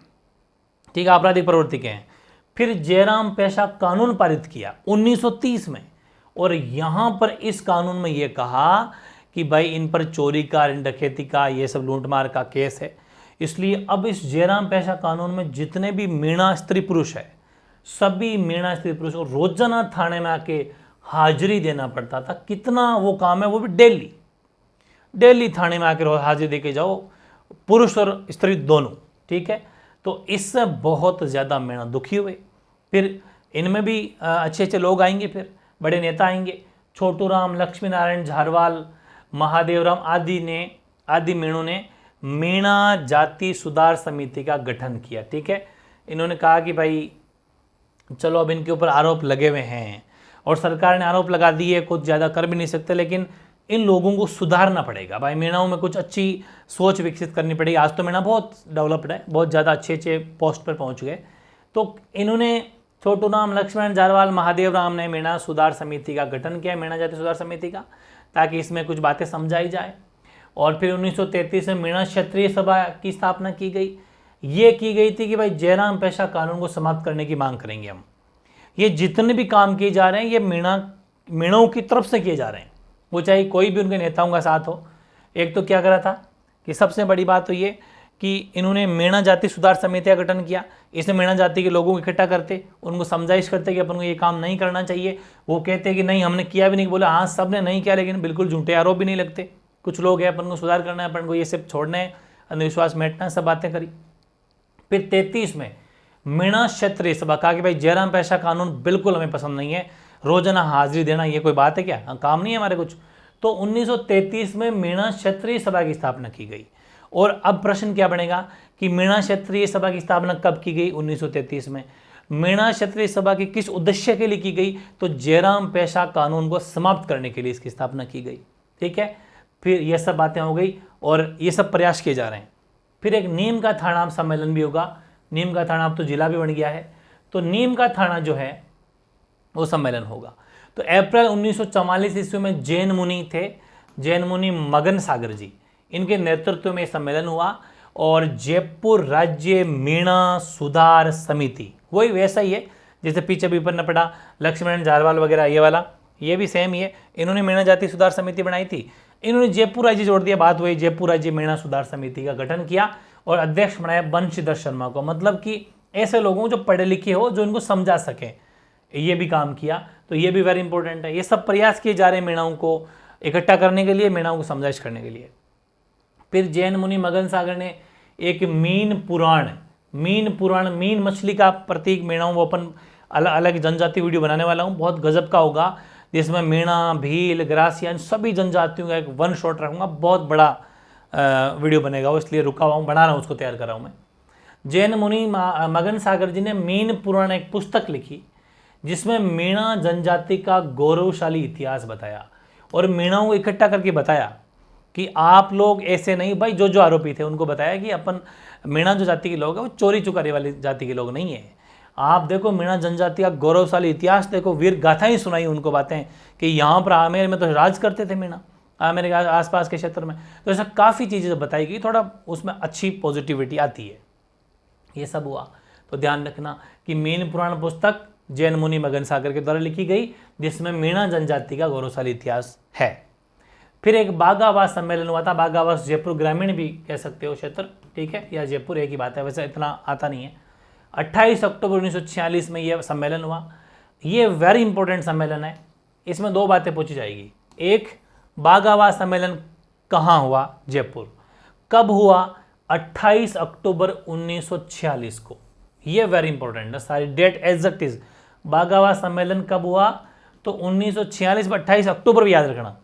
ठीक है, आपराधिक प्रवृत्ति के हैं। फिर जयराम पेशा कानून पारित किया 1930 में, और यहां पर इस कानून में यह कहा कि भाई इन पर चोरी का, डकैती का, ये सब लूटमार का केस है। इसलिए अब इस जयराम पेशा कानून में जितने भी मीणा स्त्री पुरुष है, सभी मीणा स्त्री पुरुष को रोजाना थाने में आके हाजिरी देना पड़ता था। कितना वो काम है, वो भी डेली थाने में आकर हाजिरी दे के जाओ, पुरुष और स्त्री दोनों, ठीक है। तो इससे बहुत ज़्यादा मीणा दुखी हुए। फिर इनमें भी अच्छे अच्छे लोग आएंगे, फिर बड़े नेता आएंगे, छोटू राम, लक्ष्मी नारायण झारवाल, महादेव राम आदि मीणों ने मीणा जाति सुधार समिति का गठन किया, ठीक है। इन्होंने कहा कि भाई चलो अब इनके ऊपर आरोप लगे हुए हैं और सरकार ने आरोप लगा दिए, कुछ ज़्यादा कर भी नहीं सकते, लेकिन इन लोगों को सुधारना पड़ेगा भाई, मीणाओं में कुछ अच्छी सोच विकसित करनी पड़ेगी। आज तो मीणा बहुत डेवलप्ड है, बहुत ज़्यादा अच्छे पोस्ट पर पहुंच गए। तो इन्होंने छोटू राम, लक्ष्मण जारवाल, महादेव राम ने मीणा सुधार समिति का गठन किया, मीणा जाति सुधार समिति का, ताकि इसमें कुछ बातें समझाई जाए। और फिर 1933 में मीणा क्षत्रिय सभा की स्थापना की गई। ये की गई थी कि भाई जयराम पेशा कानून को समाप्त करने की मांग करेंगे हम। ये जितने भी काम किए जा रहे हैं ये मीणाओं की तरफ से किए जा रहे हैं, वो चाहे कोई भी उनके नेताओं का साथ हो। एक तो क्या करा था कि सबसे बड़ी बात तो ये कि इन्होंने मीणा जाति सुधार समिति का गठन किया। इसमें मीणा जाति के लोगों को इकट्ठा करते, उनको समझाइश करते कि अपन को ये काम नहीं करना चाहिए। वो कहते कि नहीं हमने किया भी नहीं, बोला हाँ सब ने नहीं किया, लेकिन बिल्कुल झूठे आरोप भी नहीं लगते। कुछ लोग हैं, अपन को सुधार करना है, अपन को ये सब छोड़ना है, अंधविश्वास मिटना है, सब बातें करी। फिर 33 में मीणा क्षत्रिय सभा कहा कि भाई जयराम पेशा कानून बिल्कुल हमें पसंद नहीं है, रोजाना हाजिरी देना ये कोई बात है क्या, काम नहीं है हमारे कुछ। तो 1933 में मीणा क्षत्रिय सभा की स्थापना की गई। और अब प्रश्न क्या बनेगा कि मीणा क्षत्रिय सभा की स्थापना कब की गई? 1933 में। मीणा क्षत्रिय सभा की किस उद्देश्य के लिए की गई? तो जयराम पेशा कानून को समाप्त करने के लिए इसकी स्थापना की गई, ठीक है। फिर ये सब बातें हो गई और ये सब प्रयास किए जा रहे हैं। फिर एक नीम का थाना सम्मेलन भी होगा। नीम का थाना अब तो जिला भी बन गया है, तो नीम का थाना जो है वो सम्मेलन होगा। तो अप्रैल 1944 ईस्वी में जैन मुनि थे, जैन मुनि मगन सागर जी, इनके नेतृत्व में सम्मेलन हुआ। और जयपुर राज्य मीणा सुधार समिति वही वैसा ही है जैसे पीछे भी ऊपर न पड़ा लक्ष्मण जारवाल वगैरह, ये वाला ये भी सेम ही है। इन्होंने मीणा जाति सुधार समिति बनाई थी, इन्होंने जयपुर राज्य जोड़ दिया। बात हुई जयपुर राज्य मीणा सुधार समिति का गठन किया और अध्यक्ष बनाया बंशीधर शर्मा को, मतलब कि ऐसे लोगों जो पढ़े लिखे हो, जो इनको समझा सके, ये भी काम किया। तो ये भी वेरी इंपॉर्टेंट है। ये सब प्रयास किए जा रहे हैं मीणाओं को इकट्ठा करने के लिए, मीणाओं को समझाइश करने के लिए। फिर जैन मुनि मगन सागर ने एक मीन पुराण, मीन मछली का प्रतीक मीणाओं वो अपन अलग अलग जनजाति वीडियो बनाने वाला हूँ, बहुत गजब का होगा, जिसमें मीणा, भील, ग्रासिया, इन सभी जनजातियों का एक वन शॉट रखूँगा। बहुत बड़ा वीडियो बनेगा वो, इसलिए रुका हुआ हूँ, बना रहा हूँ, उसको तैयार कर रहा हूँ मैं। जैन मुनि मगन सागर जी ने मीन पुराण एक पुस्तक लिखी जिसमें मीणा जनजाति का गौरवशाली इतिहास बताया और मीणाओं को इकट्ठा करके बताया कि आप लोग ऐसे नहीं, भाई जो जो आरोपी थे उनको बताया कि अपन मीणा जो जाति के लोग हैं वो चोरी चुकारी वाली जाति के लोग नहीं है। आप देखो मीणा जनजाति का गौरवशाली इतिहास देखो, वीर गाथाएं सुनाई उनको बातें कि यहाँ पर आमेर में तो राज करते थे मीणा, आमेर के आसपास के क्षेत्र में। तो ऐसा काफ़ी चीज़ें बताई गई, थोड़ा उसमें अच्छी पॉजिटिविटी आती है। ये सब हुआ तो ध्यान रखना कि मीन पुराण पुस्तक जैन मुनि मगन सागर के द्वारा लिखी गई जिसमें मीणा जनजाति का गौरवशाली इतिहास है। फिर एक बाघावास सम्मेलन हुआ था। बाघावास जयपुर ग्रामीण भी कह सकते हो क्षेत्र, ठीक है, या जयपुर एक ही बात है, वैसे इतना आता नहीं है। 28 अक्टूबर 1946 में यह सम्मेलन हुआ। ये वेरी इंपॉर्टेंट सम्मेलन है, इसमें दो बातें पूछी जाएगी। एक, बाघावास सम्मेलन कहाँ हुआ? जयपुर। कब हुआ? 28 अक्टूबर 1946 को। ये वेरी इंपॉर्टेंट है, सारी डेट एग्जैक्ट इज। बाघावास सम्मेलन कब हुआ? तो 1946 में 28 अक्टूबर भी याद रखना।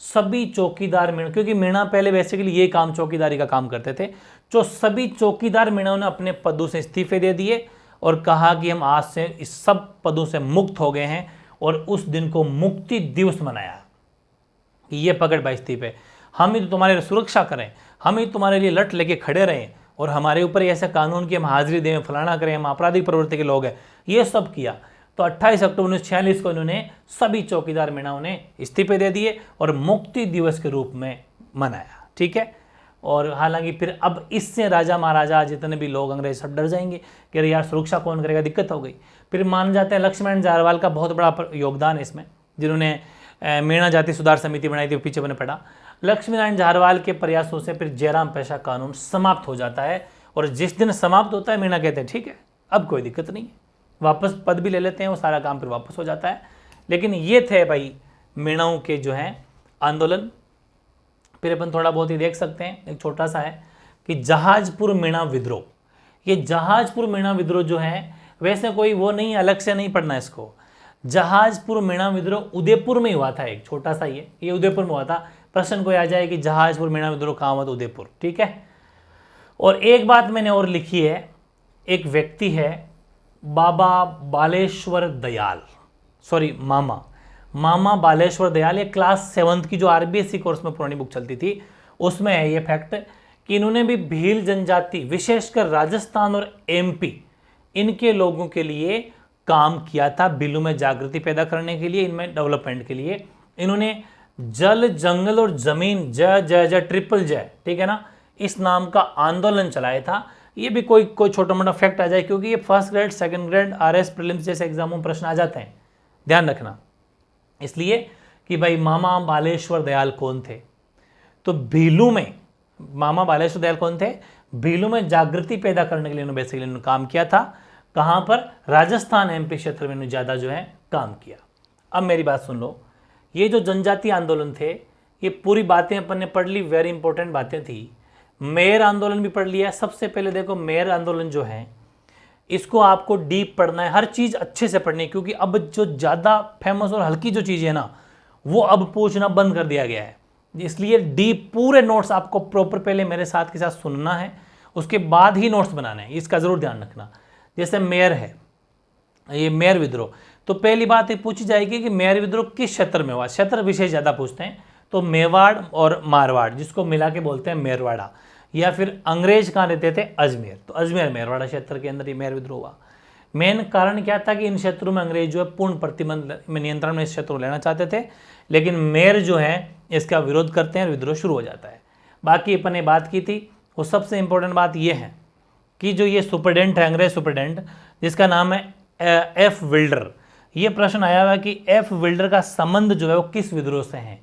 सभी चौकीदार मीणा, क्योंकि मीणा पहले बेसिकली ये काम चौकीदारी का काम करते थे, जो सभी चौकीदार मीणाओं ने अपने पदों से इस्तीफे दे दिए और कहा कि हम आज से इस सब पदों से मुक्त हो गए हैं और उस दिन को मुक्ति दिवस मनाया कि ये पकड़ भाई इस्तीफे, हम ही तो तुम्हारी सुरक्षा करें, हम ही तुम्हारे लिए लट लेके खड़े रहें और हमारे ऊपर ऐसा कानून की हम हाजिरी दें, फलाना करें, हम आपराधिक प्रवृत्ति के लोग हैं, ये सब किया। तो 28 अक्टूबर 1946 को इन्होंने सभी चौकीदार मीणाओं ने इस्तीफे दे दिए और मुक्ति दिवस के रूप में मनाया, ठीक है। और हालांकि फिर अब इससे राजा महाराजा जितने भी लोग अंग्रेज सब डर जाएंगे कि अरे यार सुरक्षा कौन करेगा, दिक्कत हो गई। फिर मान जाते हैं लक्ष्मण जारवाल का बहुत बड़ा योगदान है इसमें, जिन्होंने मीणा जाति सुधार समिति बनाई थी, पीछे बने पड़ा। लक्ष्मीनारायण झारवाल के प्रयासों से फिर जयराम पेशा कानून समाप्त हो जाता है और जिस दिन समाप्त होता है मीणा कहते हैं ठीक है अब कोई दिक्कत नहीं है, वापस पद भी ले लेते हैं, वो सारा काम फिर वापस हो जाता है। लेकिन ये थे भाई मीणाओं के जो हैं आंदोलन। फिर अपन थोड़ा बहुत ही देख सकते हैं, एक छोटा सा है कि जहाजपुर मीणा विद्रोह। ये जहाजपुर मीणा विद्रोह जो है वैसे कोई वो नहीं, अलग से नहीं पढ़ना इसको। जहाजपुर मीणा विद्रोह उदयपुर में हुआ था, एक छोटा सा ये उदयपुर में हुआ था। प्रश्न कोई आ जाए कि जहाजपुर मीणा विद्रोह कहाँ हुआ? तो उदयपुर, ठीक है। और एक बात मैंने और लिखी है, एक व्यक्ति है बाबा बालेश्वर दयाल, सॉरी मामा बालेश्वर दयाल। ये क्लास 7th की जो आरबीएसई कोर्स में पुरानी बुक चलती थी उसमें है ये फैक्ट कि इन्होंने भी भील जनजाति विशेषकर राजस्थान और एमपी इनके लोगों के लिए काम किया था, भीलों में जागृति पैदा करने के लिए, इनमें डेवलपमेंट के लिए। इन्होंने जल जंगल और जमीन जय जय जय ट्रिपल जय, ठीक है ना, इस नाम का आंदोलन चलाया था। ये भी कोई छोटा मोटा फैक्ट आ जाए क्योंकि ये first grade, second grade, RS prelims जैसे एग्जामों में प्रश्न आ जाते हैं, ध्यान रखना। इसलिए कि भाई मामा बालेश्वर दयाल कौन थे? तो भीलू में मामा बालेश्वर दयाल कौन थे? भीलू में जागृति पैदा करने के लिए उन्होंने बेसिकली काम किया था। कहाँ पर? राजस्थान एमपी क्षेत्र में उन्होंने ज़्यादा जो है काम किया। अब मेरी बात सुन लो, ये जो जनजातीय आंदोलन थे ये पूरी बातें अपन ने पढ़ ली, वेरी इंपॉर्टेंट बातें थी। मेयर आंदोलन भी पढ़ लिया। सबसे पहले देखो मेयर आंदोलन जो है इसको आपको डीप पढ़ना है, हर चीज़ अच्छे से पढ़नी है क्योंकि अब जो ज़्यादा फेमस और हल्की जो चीज़ है ना वो अब पूछना बंद कर दिया गया है। इसलिए डीप पूरे नोट्स आपको प्रॉपर पहले मेरे साथ के साथ सुनना है, उसके बाद ही नोट्स बनाने हैं, इसका ज़रूर ध्यान रखना। जैसे मेयर है, ये मेयर विद्रोह, तो पहली बात ये पूछी जाएगी कि मेयर विद्रोह किस क्षेत्र में हुआ। क्षेत्र विशेष ज़्यादा पूछते हैं, तो मेवाड़ और मारवाड़ जिसको मिला के बोलते हैं मेरवाड़ा, या फिर अंग्रेज कहाँ रहते थे? अजमेर, तो अजमेर मेरवाड़ा क्षेत्र के अंदर ये मेयर विद्रोह हुआ। मेन कारण क्या था कि इन क्षेत्रों में अंग्रेज जो है पूर्ण प्रतिबंध में नियंत्रण में इस क्षेत्र को लेना चाहते थे, लेकिन मेयर जो है इसका विरोध करते हैं, विद्रोह शुरू हो जाता है। बाकी अपन ने बात की थी, वो सबसे इंपॉर्टेंट बात ये है कि जो ये सुपरडेंट है, अंग्रेज सुपरडेंट जिसका नाम है एफ विल्डर, ये प्रश्न आया हुआ कि एफ विल्डर का संबंध जो है वो किस विद्रोह से है?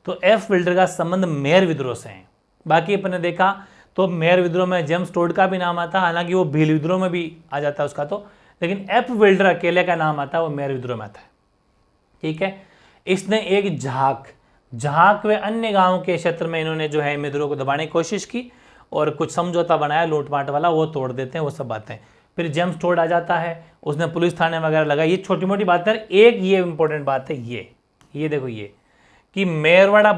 तो एफ विल्डर का संबंध मेयर विद्रोह से है। बाकी अपन ने देखा तो मेयर विद्रोह में जेम्स टोड का भी नाम आता है, हालांकि वो भील विद्रोह में भी आ जाता है उसका तो, लेकिन एफ विल्डर अकेले का नाम आता है वो मेयर विद्रोह में आता है, ठीक है। इसने एक झाक व अन्य गांवों के क्षेत्र में इन्होंने जो है विद्रोह को दबाने की कोशिश की और कुछ समझौता बनाया लूटपाट वाला, वो तोड़ देते हैं वो सब बातें। फिर जेम्स टोड आ जाता है, उसने पुलिस थाने वगैरह लगाई। ये छोटी मोटी बातें। एक ये इंपॉर्टेंट बात है, ये देखो ये कि मेरवाड़ा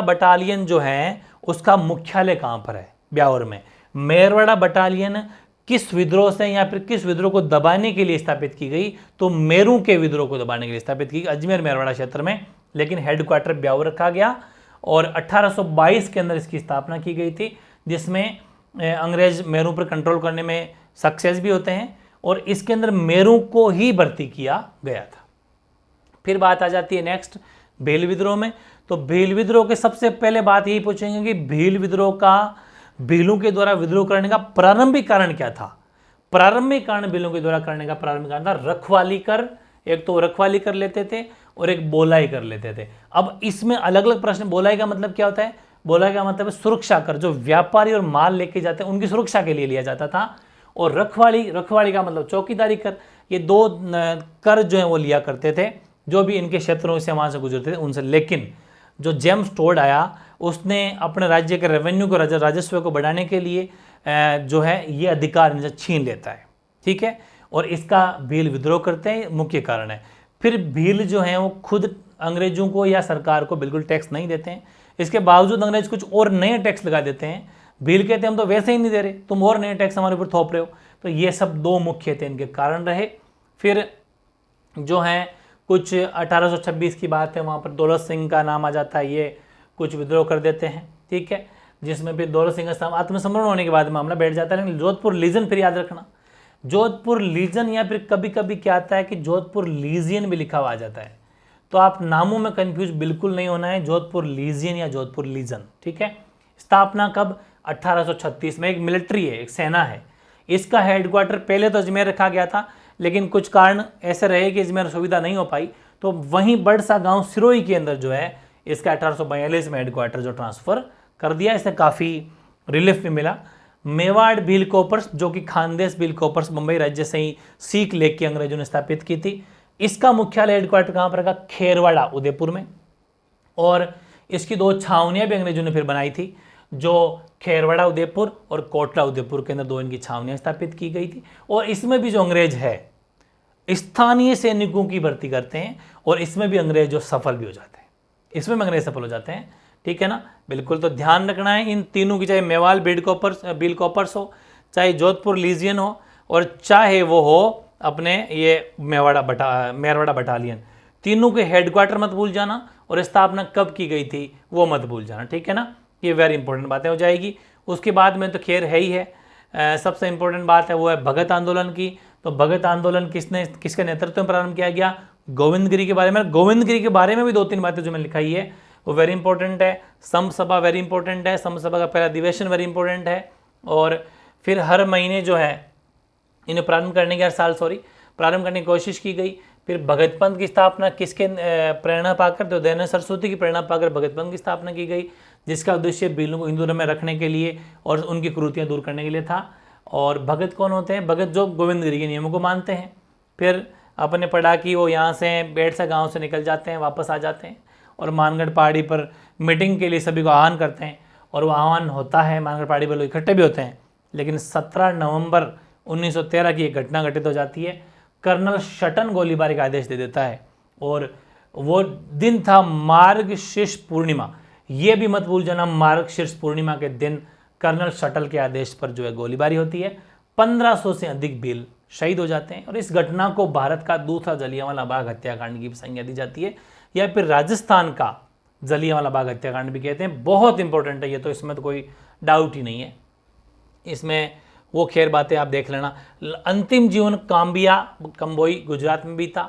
बटालियन जो है उसका मुख्यालय कहाँ पर है? ब्यावर में। मेरवाड़ा बटालियन किस विद्रोह से या फिर किस विद्रोह को दबाने के लिए स्थापित की गई? तो मेरू के विद्रोह को दबाने के लिए स्थापित की गई, अजमेर मेरवाड़ा क्षेत्र में, लेकिन हेडक्वार्टर ब्यावर रखा गया। और 1822 के अंदर इसकी स्थापना की गई थी, जिसमें अंग्रेज मेरू पर कंट्रोल करने में सक्सेस भी होते हैं, और इसके अंदर मेरू को ही भर्ती किया गया था। फिर बात आ जाती है नेक्स्ट भील विद्रोह में। तो भील विद्रोह के सबसे पहले बात यही पूछेंगे कि भील विद्रोह का, भीलों के द्वारा विद्रोह करने का प्रारंभिक कारण क्या था? प्रारंभिक कारण भीलों के द्वारा करने का प्रारंभिक कारण था रखवाली कर। एक तो रखवाली कर लेते थे और एक बोलाई कर लेते थे। अब इसमें अलग अलग प्रश्न। बोलाई का मतलब क्या होता है? बोलाई का मतलब है सुरक्षा कर, जो व्यापारी और माल लेके जाते हैं उनकी सुरक्षा के लिए लिया जाता था। और रखवाली का मतलब चौकीदारी कर। ये दो कर जो है वो लिया करते थे, जो भी इनके क्षेत्रों से वहां से गुजरते थे उनसे। लेकिन जो जेम्स टोड आया, उसने अपने राज्य के रेवेन्यू को, राजस्व को बढ़ाने के लिए जो है ये अधिकार इनसे छीन लेता है, ठीक है। और इसका भील विद्रोह करते हैं, मुख्य कारण है। फिर भील जो है वो खुद अंग्रेजों को या सरकार को बिल्कुल टैक्स नहीं देते हैं। इसके बावजूद अंग्रेज कुछ और नए टैक्स लगा देते हैं। भील कहते हैं हम तो वैसे ही नहीं दे रहे, तुम और नए टैक्स हमारे ऊपर थोप रहे हो। तो ये सब दो मुख्य थे इनके कारण रहे। फिर जो है कुछ 1826 की बात है, वहाँ पर दौलत सिंह का नाम आ जाता है, ये कुछ विद्रोह कर देते हैं, ठीक है, जिसमें फिर दौलत सिंह का आत्मसमरण होने के बाद मामला बैठ जाता है। लेकिन जोधपुर लीजन फिर याद रखना, जोधपुर लीजन, या फिर कभी कभी क्या आता है कि जोधपुर लीजियन भी लिखा हुआ आ जाता है। तो आप नामों में कंफ्यूज बिल्कुल नहीं होना है, जोधपुर लीजियन या जोधपुर लीजन, ठीक है। स्थापना कब? 1836 में। एक मिलिट्री है, एक सेना है। इसका हेडक्वार्टर पहले तो अजमेर रखा गया था, लेकिन कुछ कारण ऐसे रहे कि अजमेर सुविधा नहीं हो पाई, तो वहीं बड़सा गांव सिरोही के अंदर जो है इसका 1842 में हेडक्वार्टर जो ट्रांसफर कर दिया। इससे काफ़ी रिलीफ भी मिला। मेवाड़ भील कॉपर्स, जो कि खानदेश भील कॉपर्स मुंबई राज्य से ही सीख लेके अंग्रेजों ने स्थापित की थी, इसका मुख्यालय हेडक्वार्टर कहाँ पर रखा? खेरवाड़ा उदयपुर में। और इसकी दो छावनियाँ भी अंग्रेजों ने फिर बनाई थी, जो खेरवाड़ा उदयपुर और कोटला उदयपुर के अंदर दो इनकी छावनियाँ स्थापित की गई थी। और इसमें भी जो अंग्रेज है स्थानीय सैनिकों की भर्ती करते हैं, और इसमें भी अंग्रेज जो सफल भी हो जाते हैं, इसमें भी अंग्रेज सफल हो जाते हैं, ठीक है ना। बिल्कुल, तो ध्यान रखना है इन तीनों की, चाहे मेवाल भील कॉपर्स हो, चाहे जोधपुर लीजियन हो, और चाहे वो हो अपने ये मेरवाड़ा बटालियन, तीनों के हेडक्वार्टर मत भूल जाना, और स्थापना कब की गई थी वो मत भूल जाना, ठीक है ना। ये वेरी इंपॉर्टेंट बातें हो जाएगी। उसके बाद में तो खैर है ही है, सबसे इंपॉर्टेंट बात है वो है भगत आंदोलन की। तो भगत आंदोलन किसके नेतृत्व में प्रारंभ किया गया? गोविंदगिरी के बारे में। गोविंदगिरी के बारे में भी दो तीन बातें जो मैंने लिखाई है वो वेरी इंपॉर्टेंट है। सम सभा वेरी इंपॉर्टेंट है, सम सभा का पहला अधिवेशन वेरी इंपॉर्टेंट है। और फिर हर महीने जो है इन्हें प्रारंभ करने की, हर साल प्रारंभ करने की कोशिश की गई। फिर भगत पंथ की स्थापना किसके प्रेरणा पाकर? तो दयानंद सरस्वती की प्रेरणा पाकर भगत पंथ की स्थापना की गई, जिसका उद्देश्य भीलों को हिंदू धर्म में रखने के लिए और उनकी कुरीतियाँ दूर करने के लिए था। और भगत कौन होते हैं? भगत जो गोविंदगिरी के नियमों को मानते हैं। फिर अपने पढ़ा कि वो यहाँ से बेड़सा गांव से निकल जाते हैं, वापस आ जाते हैं, और मानगढ़ पहाड़ी पर मीटिंग के लिए सभी को आह्वान करते हैं, और वो आह्वान होता है, मानगढ़ पहाड़ी पर लोग इकट्ठे भी होते हैं। लेकिन 17 नवंबर 1913 की एक घटना घटित हो जाती है। कर्नल शटन गोलीबारी का आदेश दे देता है, और वो दिन था मार्गशीर्ष पूर्णिमा। ये भी मत भूल जाना, मार्गशीर्ष पूर्णिमा के दिन कर्नल शटल के आदेश पर जो है गोलीबारी होती है। 1500 से अधिक भील शहीद हो जाते हैं, और इस घटना को भारत का दूसरा जलियांवाला बाग हत्याकांड की संज्ञा दी जाती है, या फिर राजस्थान का जलियांवाला बाग हत्याकांड भी कहते हैं। बहुत इंपॉर्टेंट है ये तो, इसमें तो कोई डाउट ही नहीं है। इसमें वो खैर बातें आप देख लेना। अंतिम जीवन कंबोई गुजरात में बीता।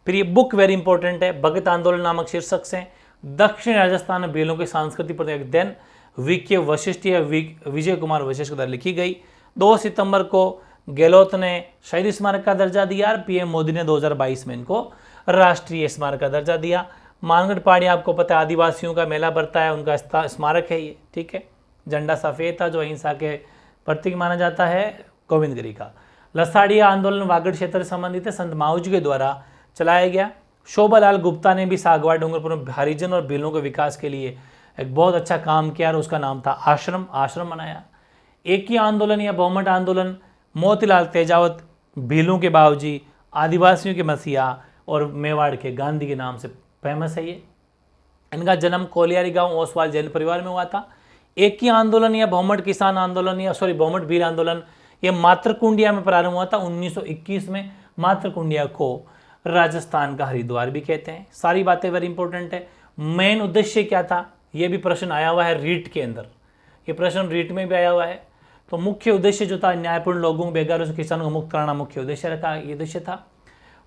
फिर ये बुक वेरी इंपॉर्टेंट है, भगत आंदोलन नामक शीर्षक से दक्षिण राजस्थान में भीलों की सांस्कृतिक पर अध्ययन वीके वशिष्ठ या विजय कुमार वशिष्ठ द्वारा लिखी गई। 2 सितंबर को गहलोत ने शहीद स्मारक का दर्जा दिया, और पीएम मोदी ने 2022 में इनको राष्ट्रीय स्मारक का दर्जा दिया। मानगढ़ पहाड़ी आपको पता है आदिवासियों का मेला भरता है, उनका स्मारक है ये, ठीक है। झंडा सफ़ेद था जो अहिंसा के प्रतीक माना जाता है, गोविंदगिरी का। लसाड़िया आंदोलन वागड़ क्षेत्र से संबंधित है, संत माऊजी के द्वारा चलाया गया। शोभालाल गुप्ता ने भी सागवाड़ डूंगरपुर में हरिजन और भीलों के विकास के लिए एक बहुत अच्छा काम किया, और उसका नाम था आश्रम बनाया। एक ही आंदोलन या बहुमत आंदोलन मोतीलाल तेजावत भीलों के बाबूजी, आदिवासियों के मसीहा और मेवाड़ के गांधी के नाम से फेमस है ये। इनका जन्म कोलियारी गांव ओसवाल जैन परिवार में हुआ था। एक ही आंदोलन या बहुमत किसान आंदोलन या बहुमत भील आंदोलन ये मातृकुंडिया में प्रारंभ हुआ था 1921 में। मातृकुंडिया को राजस्थान का हरिद्वार भी कहते हैं। सारी बातें वेरी इंपॉर्टेंट है। मेन उद्देश्य क्या था, ये भी प्रश्न आया हुआ है रीट के अंदर, ये प्रश्न रीट में भी आया हुआ है। तो मुख्य उद्देश्य जो था न्यायपूर्ण लोगों, बेगारों से किसानों को मुक्त कराना मुख्य उद्देश्य रखा, ये उद्देश्य था।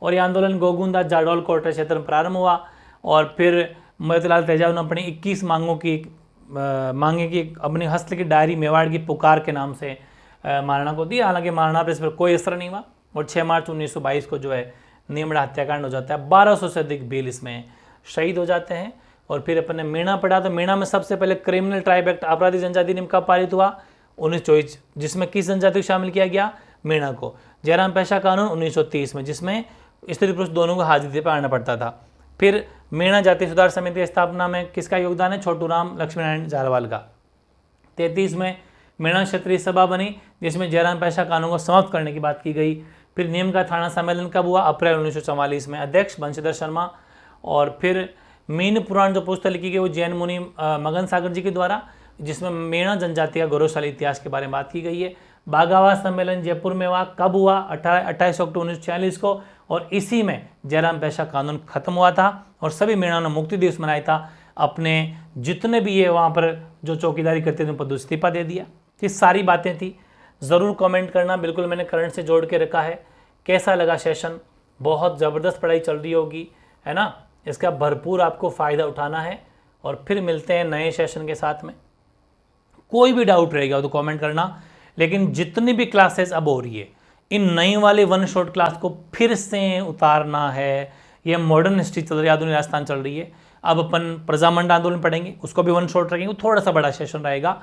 और ये आंदोलन गोगुंदा जाडौल कोटा क्षेत्र में प्रारंभ हुआ और फिर मोतीलाल तेजावत ने अपनी 21 मांगे की अपनी हस्त की डायरी मेवाड़ की पुकार के नाम से महाराणा को दी। हालांकि महाराणा पर इस पर कोई असर नहीं हुआ और 6 मार्च 1922 को जो है निमड़ा हत्याकांड हो जाता है। 1200 से अधिक भील इसमें शहीद हो जाते हैं। और फिर अपने मीणा पढ़ा तो मीणा में सबसे पहले क्रिमिनल ट्राइब एक्ट आपराधिक जनजाति नियम कब पारित हुआ 1924, जिसमें किस जनजाति को शामिल किया गया, मीणा को। जयराम पेशा कानून 1930 में, जिसमें स्त्री पुरुष दोनों को हाजिरी पर आना पड़ता था। फिर मीणा जाति सुधार समिति की स्थापना में किसका योगदान है, छोटूराम लक्ष्मीनारायण झारवाल का। 33 में मीणा क्षत्रिय सभा बनी जिसमें जयराम पेशा कानून को समाप्त करने की बात की गई। फिर नियम का थाना सम्मेलन कब हुआ, अप्रैल 1944 में, अध्यक्ष बंशीधर शर्मा। और फिर मीन पुराण जो पुस्तक लिखी गई वो जैन मुनि मगन सागर जी के द्वारा, जिसमें मीणा जनजाति का गौरवशाली इतिहास के बारे में बात की गई है। बाघावा सम्मेलन जयपुर में हुआ, कब हुआ, 28 अक्टूबर 1946 को। और इसी में जयराम पेशा कानून खत्म हुआ था और सभी मीणा ने मुक्ति दिवस मनाया था। अपने जितने भी ये वहाँ पर जो चौकीदारी करते थे उन पर इस्तीफा दे दिया। ये सारी बातें थी। ज़रूर कमेंट करना, बिल्कुल मैंने करंट से जोड़ के रखा है। कैसा लगा सेशन, बहुत ज़बरदस्त पढ़ाई चल रही होगी, है ना। इसका भरपूर आपको फ़ायदा उठाना है और फिर मिलते हैं नए सेशन के साथ में। कोई भी डाउट रहेगा तो कमेंट करना। लेकिन जितनी भी क्लासेस अब हो रही है, इन नई वाले वन शॉट क्लास को फिर से उतारना है। ये मॉडर्न हिस्ट्री चल रही है, आधुनिक राजस्थान चल रही है। अब अपन प्रजामंड आंदोलन पढ़ेंगे, उसको भी वन शॉट रखेंगे, थोड़ा सा बड़ा सेशन रहेगा।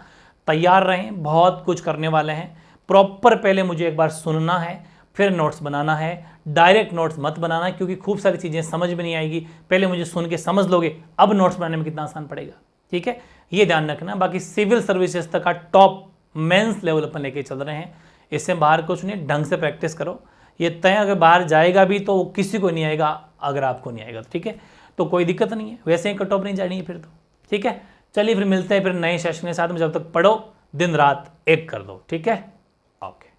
तैयार रहें, बहुत कुछ करने वाले हैं। प्रॉपर पहले मुझे एक बार सुनना है, फिर नोट्स बनाना है। डायरेक्ट नोट्स मत बनाना क्योंकि खूब सारी चीज़ें समझ में नहीं आएगी। पहले मुझे सुन के समझ लोगे, अब नोट्स बनाने में कितना आसान पड़ेगा, ठीक है। ये ध्यान रखना। बाकी सिविल सर्विसेज तक का टॉप मेंस लेवल अपन लेके चल रहे हैं। इससे बाहर कुछ नहीं, ढंग से प्रैक्टिस करो। ये तय अगर बाहर जाएगा भी तो किसी को नहीं आएगा, अगर आपको नहीं आएगा तो ठीक है, तो कोई दिक्कत नहीं है। वैसे ही कट ऑफ नहीं जानी है फिर तो, ठीक है। चलिए फिर मिलते हैं फिर नए सेशन के साथ में। जब तक पढ़ो दिन रात एक कर दो, ठीक है, ओके।